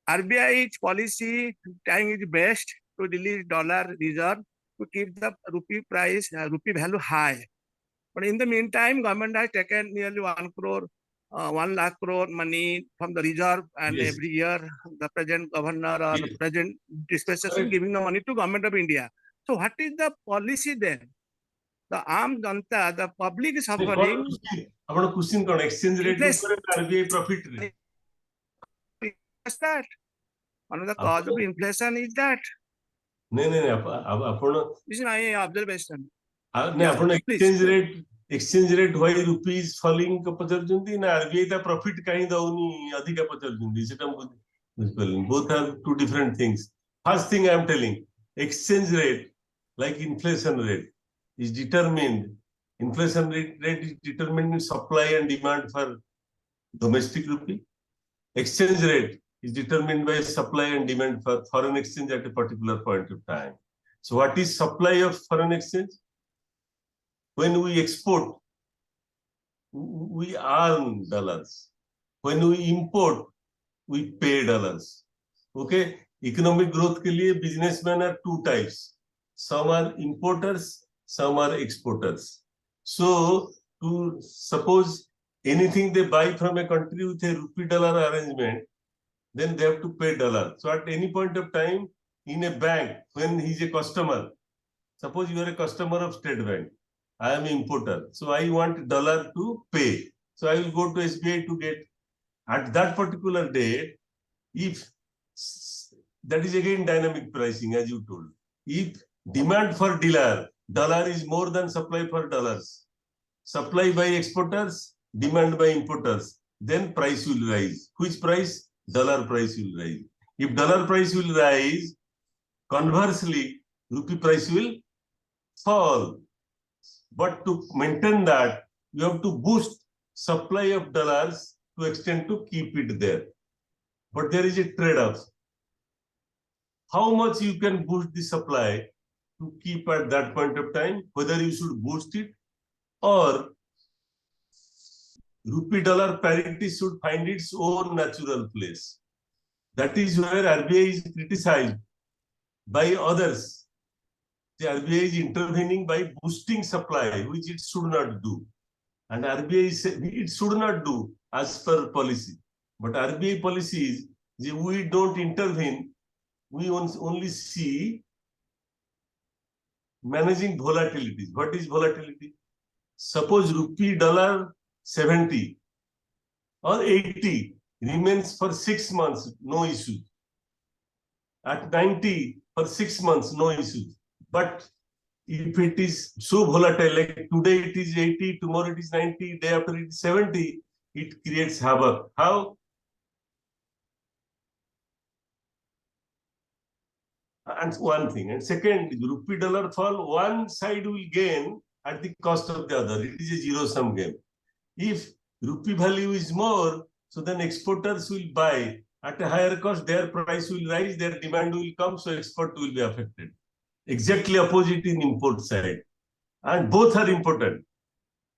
RBI's policy time is best to release dollar reserve to keep the rupee price, rupee value high. But in the meantime, government has taken nearly 1 lakh crore money from the reserve, and every year the present governor or the present dispensation giving the money to government of India. So what is the policy then? The armed janta, the public is suffering. Our question on exchange rate RBI profit rate. That one of the cause of inflation is that. नहीं नहीं आपण This is my observation. नहीं Yeah, आपण please. Exchange rate why rupees falling को पचारुचंती ना RBI ता profit काई दउनी अधिका पचारुचंती सेटा बुझिपारलिन both are two different things first thing I am telling exchange rate like inflation rate is determined rate is determined in supply and demand for domestic rupee. Exchange rate is determined by supply and demand for foreign exchange at a particular point of time. So what is supply of foreign exchange? When we export, we earn dollars. When we import, we pay dollars. Okay? Economic growth के लिए businessmen are two types. Some are importers, some are exporters. So, to suppose anything they buy from a country with a rupee-dollar arrangement, then they have to pay dollar. So, at any point of time, in a bank, when he is a customer, suppose you are a customer of State Bank, I am an importer, so I want dollar to pay. So, I will go to SBI to get, at that particular date, if, that is again dynamic pricing, as you told. If demand for dollar is more than supply for dollars, supply by exporters, demand by importers, then price will rise. Which price? Dollar price will rise. If dollar price will rise, conversely, rupee price will fall. But to maintain that, you have to boost supply of dollars to extent to keep it there. But there is a trade-off. How much you can boost the supply to keep at that point of time, whether you should boost it or rupee dollar parity should find its own natural place. That is where RBI is criticized by others. The RBI is intervening by boosting supply, which it should not do. And RBI says it should not do as per policy. But RBI policy is we don't intervene, we only see managing volatilities. What is volatility? Suppose rupee dollar 70 or 80 remains for 6 months, no issues. At 90 for 6 months, no issues. But if it is so volatile, like today it is 80, tomorrow it is 90, day after it is 70, it creates havoc. How? And one thing. And second, rupee dollar fall, one side will gain at the cost of the other. It is a zero-sum game. If rupee value is more, so then exporters will buy at a higher cost, their price will rise, their demand will come, so export will be affected. Exactly opposite in import side. And both are important.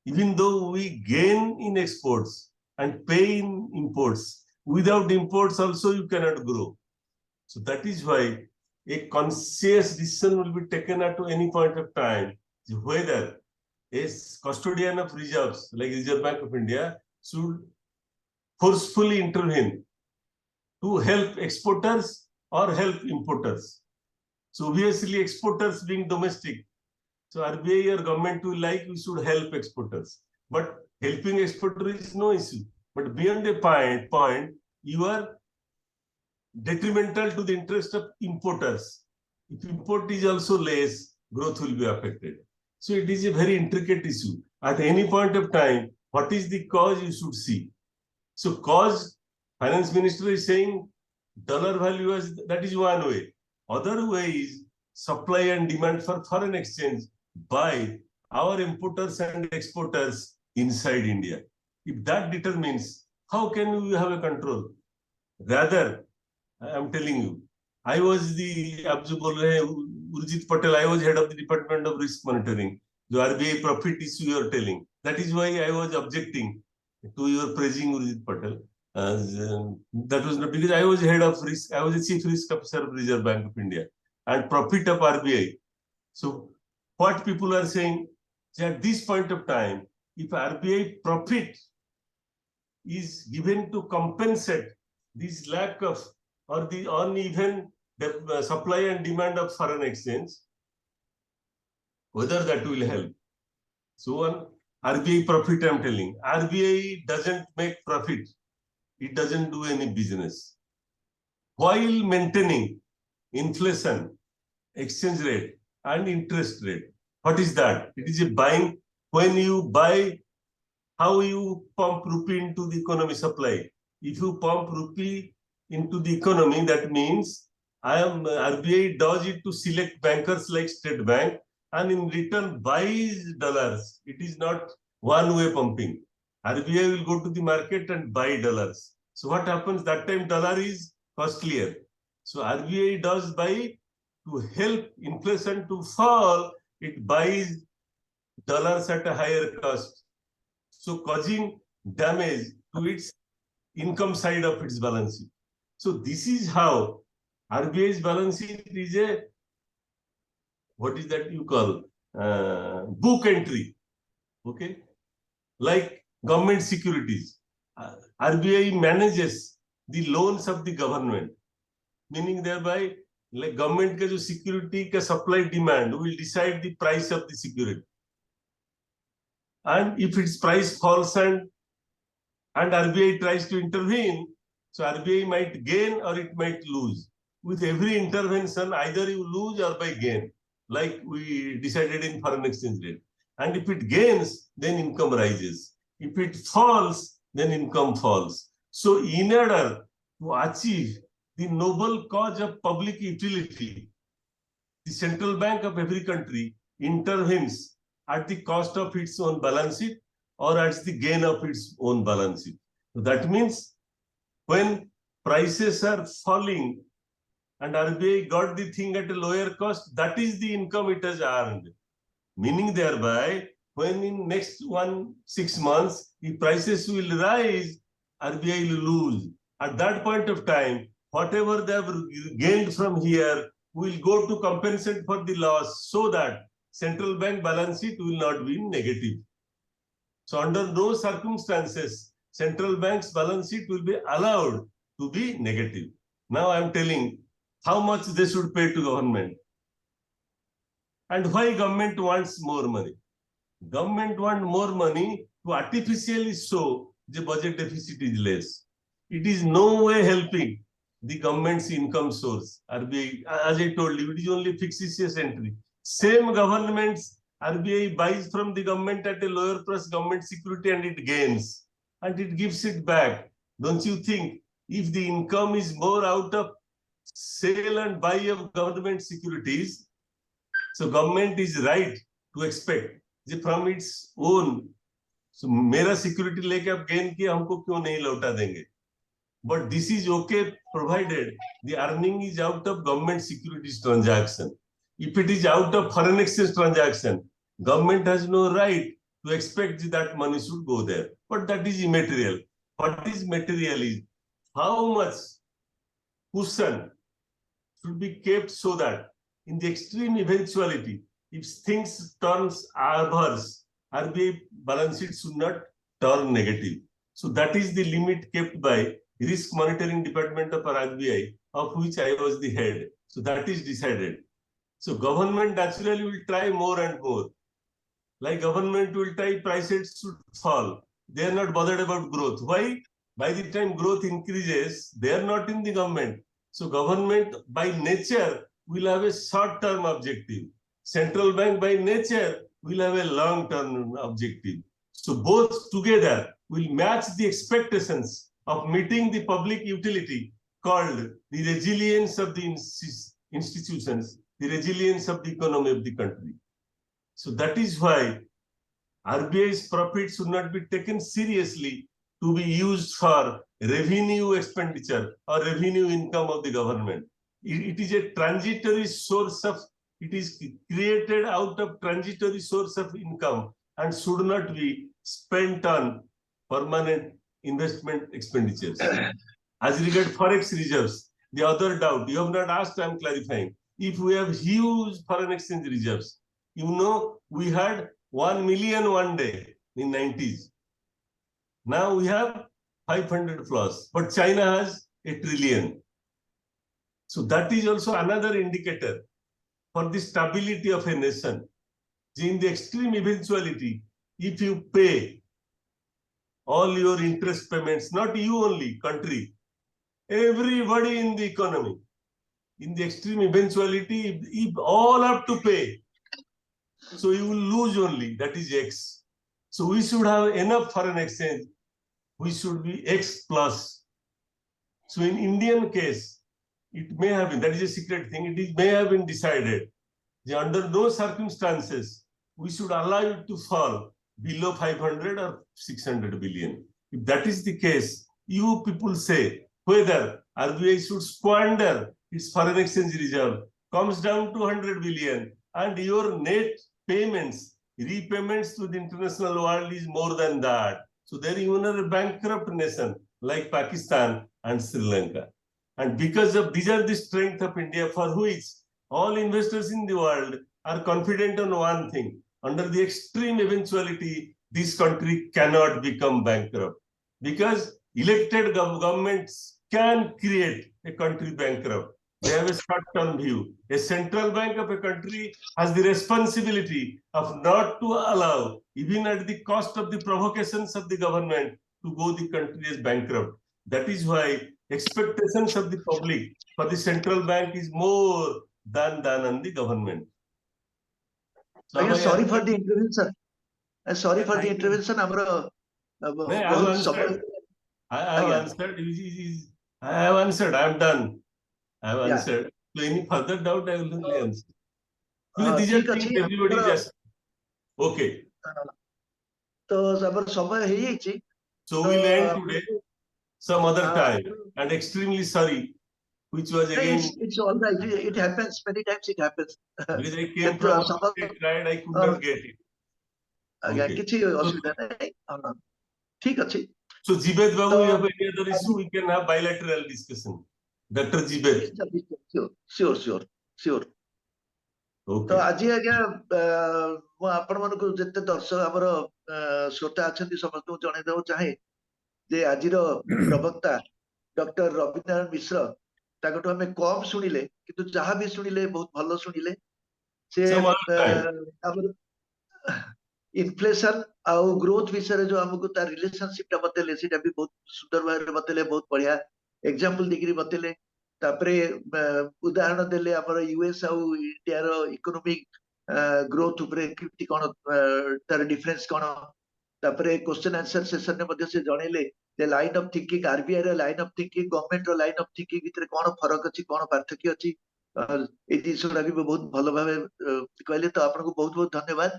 Even though we gain in exports and pay in imports, without imports also you cannot grow. So that is why a conscious decision will be taken at any point of time whether a custodian of reserves like Reserve Bank of India should forcefully intervene to help exporters or help importers. So obviously exporters being domestic, so RBI or government will like we should help exporters. But helping exporters is no issue. But beyond a point, you are detrimental to the interest of importers. If import is also less, growth will be affected. So it is a very intricate issue. At any point of time, what is the cause you should see? So cause, finance minister is saying dollar value as that is one way. Other way is supply and demand for foreign exchange by our importers and exporters inside India. If that determines, how can we have a control? Rather, I am telling you, I was the Urjit Patel, I was head of the Department of Risk Monitoring. The RBI profit issue you are telling. That is why I was objecting to your praising Urjit Patel. That was not because I was head of risk, I was the chief risk officer of Reserve Bank of India and profit of RBI. So what people are saying at this point of time, if RBI profit is given to compensate this lack of or the uneven supply and demand of foreign exchange, whether that will help. So on RBI profit, I'm telling, RBI doesn't make profit. It doesn't do any business. While maintaining inflation exchange rate and interest rate. What is that? It is a buying. When you buy, how you pump rupee into the economy supply. If you pump rupee into the economy, that means RBI does it to select bankers like State Bank, and in return buys dollars. It is not one-way pumping. RBI will go to the market and buy dollars. So what happens? That time dollar is costlier. So RBI does buy to help inflation to fall. It buys dollars at a higher cost, so causing damage to its income side of its balance sheet. So this is how RBI's balance sheet is a, what is that you call, book entry, okay? Like government securities. RBI manages the loans of the government, meaning thereby like government के जो security का supply demand will decide the price of the security. And if its price falls and RBI tries to intervene, so RBI might gain or it might lose. With every intervention, either you lose or by gain, like we decided in foreign exchange rate. And if it gains, then income rises. If it falls, then income falls. So in order to achieve the noble cause of public utility, the central bank of every country intervenes at the cost of its own balance sheet or at the gain of its own balance sheet. So that means when prices are falling and RBI got the thing at a lower cost, that is the income it has earned. Meaning thereby, when in next 6 months, if prices will rise, RBI will lose. At that point of time, whatever they have gained from here will go to compensate for the loss, so that central bank balance sheet will not be negative. So under no circumstances, central bank's balance sheet will be allowed to be negative. Now I am telling how much they should pay to government. And why government wants more money? Government wants more money to artificially show the budget deficit is less. It is no way helping the government's income source. RBI, as I told you, it is only fictitious entry. Same governments, RBI buys from the government at a lower price government security and it gains. And it gives it back. Don't you think if the income is more out of sale and buy of government securities, so government is right to expect from its own, so मेरा security लेके आप gain किया हमको क्यों नहीं लौटा देंगे? But this is okay provided the earning is out of government securities transaction. If it is out of foreign exchange transaction, government has no right to expect that money should go there. But that is immaterial. What is material is how much cushion should be kept so that in the extreme eventuality, if things turns adverse, RBI balance sheet should not turn negative. So that is the limit kept by Risk Monitoring Department of RBI, of which I was the head. So that is decided. So government naturally will try more and more. Like government will try prices should fall. They are not bothered about growth. Why? By the time growth increases, they are not in the government. So government by nature will have a short-term objective. Central bank by nature will have a long-term objective. So both together will match the expectations of meeting the public utility called the resilience of the institutions, the resilience of the economy of the country. So that is why RBI's profit should not be taken seriously to be used for revenue expenditure or revenue income of the government. It is a transitory source of, it is created out of transitory source of income and should not be spent on permanent investment expenditures. As regards forex reserves, the other doubt, you have not asked, I am clarifying. If we have huge foreign exchange reserves, you know, we had 1 million one day in 90s. Now we have 500 plus, but China has 1 trillion. So that is also another indicator for the stability of a nation. In the extreme eventuality, if you pay all your interest payments, not you only, country, everybody in the economy, in the extreme eventuality, if all have to pay, so you will lose only, that is X. So we should have enough foreign exchange. We should be X plus. So in Indian case, it may have been, that is a secret thing, may have been decided that under no circumstances, we should allow it to fall below 500 or 600 billion. If that is the case, you people say whether RBI should squander its foreign exchange reserve comes down to 100 billion, and your net payments, repayments to the international world is more than that. So there you are a bankrupt nation like Pakistan and Sri Lanka. And because of these are the strength of India, for which all investors in the world are confident on one thing: under the extreme eventuality, this country cannot become bankrupt, because elected governments can create a country bankrupt. They have a short-term view. A central bank of a country has the responsibility of not to allow, even at the cost of the provocations of the government, to go the country as bankrupt. That is why expectations of the public for the central bank is more than on the government. So sorry for the intervention. Sorry for the Thank you. intervention. I have answered. I have answered. I am done. I have answered. So any further doubt, I will only answer. Because these are things everybody is asking. Okay. So we'll end today some other time. And extremely sorry, which was again. It's all right. It happens many times. It happens. Because I came from outside, tried, I could not get it. Okay. So Jibed Babu, you have any other issue? We can have bilateral discussion. Dr. Jibed. Sure. Okay. तो आज आज्ञा आपण मानक जिते दर्शक आमर श्रोता अच्छा समस्त जन देव चाहे जे आज प्रवक्ता डॉक्टर रविनारायण मिश्र ताकटू आम कम शुणिले किंतु जहाँ भी शुणिले बहुत भल शुणिले से इन्फ्लेशन आउ ग्रोथ विषय जो हमको तार रिलेशनशिप बतेले सेटा भी बहुत सुंदर भाव बतेले बहुत बढ़िया एग्जांपल देकरी बतेले तापरे उदाहरण देले हमर यूएस आउ इंडिया रो इकोनॉमिक ग्रोथ ऊपर किति कोन तार डिफरेंस कोन तापरे क्वेश्चन आंसर सेशन ने मध्ये से जणेले जे लाइन ऑफ थिंकिंग आरबीआई रो लाइन ऑफ थिंकिंग गवर्नमेंट रो लाइन ऑफ थिंकिंग भितर कोन फरक अछि कोन पार्थक्य अछि ए दिसरा भी बहुत भलो भाबे कहले तो आपन को बहुत बहुत धन्यवाद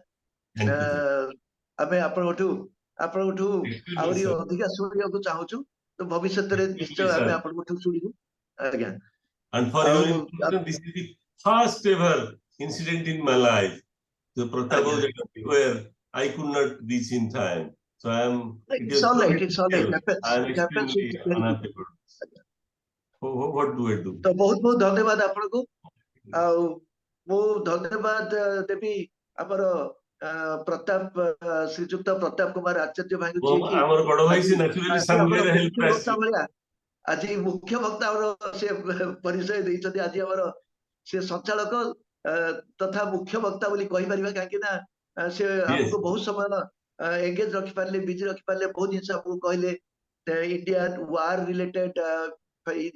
आमे आपनठू आउरी अधिका सुनिया को चाहूछु तो भविष्य रे निश्चय आमे आपनठू सुनिबु आज्ञा. And for your information, this is the first ever incident in my life. The Pratap where I could not reach in time. So I am. It's all right. It's all right. I am extremely unhappy. What do I do? तो बहुत बहुत धन्यवाद आपको. मो धन्यवाद देवी हमर प्रताप श्रीजुक्त प्रताप कुमार आचार्य भाई को जे कि हमर बड़ भाई से नेचुरली संगले हेल्प करसी. आज मुख्य वक्ता से परिचय देइछथि. आज हमर से संचालक तथा मुख्य वक्ता बोली कहि परिबा काहे कि ना से हमको बहुत समय एंगेज रखि पारले बिजी रखि पारले बहुत जिंस आपको कहले इंडिया वार रिलेटेड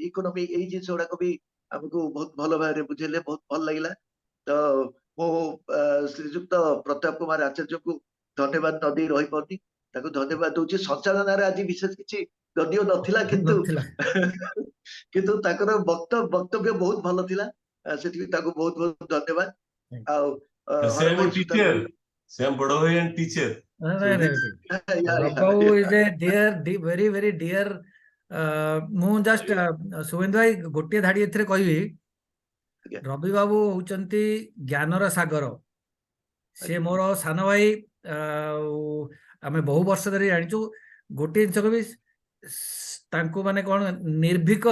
इकोनॉमी ए जिंस ओडा को भी हमको बहुत भलो भारे बुझेले बहुत भल लागिला. तो मो श्रीजुक्त प्रताप कुमार आचार्य को धन्यवाद न दे रही पड़नी ताको धन्यवाद दूची. संचालन रे आज विशेष किछि गदियो नथिला किंतु किंतु ताकर वक्तव्य बहुत भलो थिला सेठी ताको बहुत बहुत धन्यवाद. आ Sam बड़ भाई and teacher. Babu is a dear, very very dear. मु जस्ट सुवेंद्र भाई गोटे धाड़ी एथरे कहबी रवि बाबू होचंती ज्ञानर सागर. से मोर सान भाई आमे बहु वर्ष धरी जानिचु. गोटे जिनस कहबी तांको माने कोन निर्भीक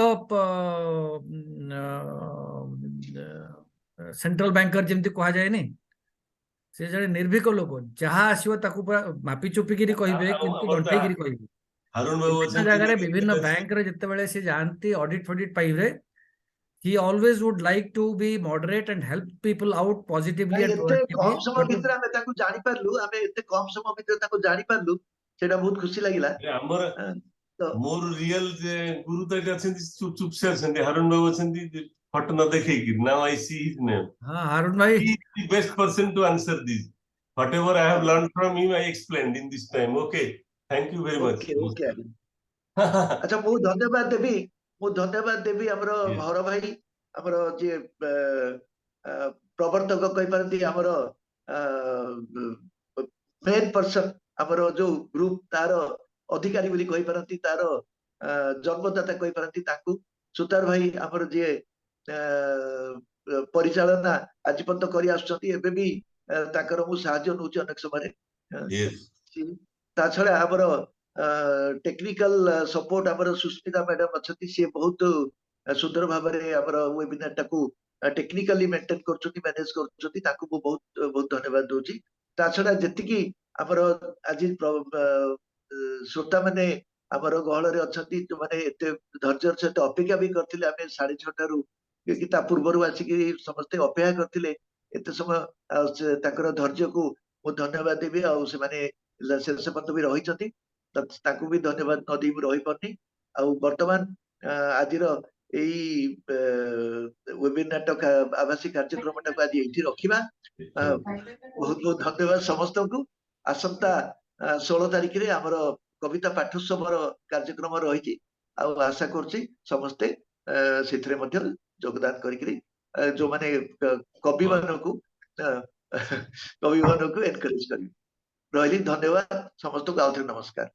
सेंट्रल बैंकर जेमती कहा जाए नि से जड़े निर्भीक लोक जहाँ आसो ताकू मापी चुपिकी कहबे किंतु गंठेकी कहबे. विभिन्न जगह विभिन्न बैंक रे जतेबेले से जानती ऑडिट फॉडिट पाइबे he always would like to be moderate and help people out positively and कम समय भीतर हमें ताकू जानि पारलु. हमें एते कम समय भीतर ताकू जानि पारलु सेटा बहुत खुशी लागिला. ମୋର ରିଅଲ ଗୁରୁ ତ ଏଠି ଅଛନ୍ତି, ଚୁପ ସେ ଅଛନ୍ତି, ହାରୁନ ବାବୁ ଅଛନ୍ତି, ଫଟୋ ନ ଦେଖେଇକି। ନାଉ ଆଇ ସି ହିଜ ନେମ୍। हाँ हारून भाई He is the best person to answer this. Whatever I have learned from him, I explained in this time. Okay. Thank you very much. Okay okay अच्छा ମୁଁ ଧନ୍ୟବାଦ ଦେବି ଆମର Yes. ଘର ଭାଇ ଆମର ଯିଏ ପ୍ରବର୍ତ୍ତକ କହିପାରନ୍ତି ଆମର ମେନ୍ ପର୍ସନ ଆମର ଯୋଉ ଗ୍ରୁପ ତାର ଅଧିକାରୀ ବୋଲି କହିପାରନ୍ତି, ତାର ଜନ୍ମଦାତା କହିପାରନ୍ତି ତାଙ୍କୁ, ସୁତାର ଭାଇ ଆମର ଯିଏ ପରିଚାଳନା ଆଜି ପର୍ଯ୍ୟନ୍ତ କରି ଆସୁଛନ୍ତି, ଏବେ ବି ତାଙ୍କର ମୁଁ ସାହାଯ୍ୟ ନଉଛି ଅନେକ ସମୟରେ। Yes. ତା ଛଡା ଆମର ଟେକ୍ନିକାଲ ସପୋର୍ଟ ଆମର ସୁସ୍ମିତା ମ୍ୟାଡାମ ଅଛନ୍ତି, ସିଏ ବହୁତ ସୁନ୍ଦର ଭାବରେ ଆମର ୱେବିନାର ଟାକୁ ଟେକ୍ନିକାଲି ମେଣ୍ଟେନ କରୁଛନ୍ତି, ମ୍ୟାନେଜ କରୁଛନ୍ତି, ତାଙ୍କୁ ମୁଁ ବହୁତ ବହୁତ ଧନ୍ୟବାଦ ଦଉଛି। ତା ଛଡା ଯେତିକି ଆମର ଆଜି ଶ୍ରୋତା ମାନେ ଆମର ଗହଳରେ ଅଛନ୍ତି, ଯୋଉମାନେ ଏତେ ଧୈର୍ଯ୍ୟର ସହିତ ଅପେକ୍ଷା ବି କରିଥିଲେ, ଆମେ 6:30ରୁ କି ତା ପୂର୍ବରୁ ଆସିକି ସମସ୍ତେ ଅପେକ୍ଷା କରିଥିଲେ ଏତେ ସମୟ, ତାଙ୍କର ଧୈର୍ଯ୍ୟକୁ ମୁଁ ଧନ୍ୟବାଦ ଦେବି। ଆଉ ସେମାନେ ଶେଷ ପର୍ଯ୍ୟନ୍ତ ବି ରହିଛନ୍ତି, ତାଙ୍କୁ ବି ଧନ୍ୟବାଦ ନ ଦେଇ ମୁଁ ରହିପାରୁନି। ଆଉ ବର୍ତ୍ତମାନ ଆଜିର ଏଇ ୱେବିନାର ଆଭାସୀ କାର୍ଯ୍ୟକ୍ରମଟାକୁ ଆଜି ଏଇଠି ରଖିବା। ବହୁତ ବହୁତ ଧନ୍ୟବାଦ ସମସ୍ତଙ୍କୁ। ଆସନ୍ତା 16 ତାରିଖରେ ଆମର କବିତା ପାଠୋତ୍ସବର କାର୍ଯ୍ୟକ୍ରମ ରହିଛି, ଆଉ ଆଶା କରୁଛି ସମସ୍ତେ ସେଥିରେ ମଧ୍ୟ ଯୋଗଦାନ କରିକିରି ଯୋଉମାନେ କବି ମାନଙ୍କୁ ଏନକରେଜ କରିବେ। ରହିଲି, ଧନ୍ୟବାଦ ସମସ୍ତଙ୍କୁ, ଆଉଥରେ ନମସ୍କାର।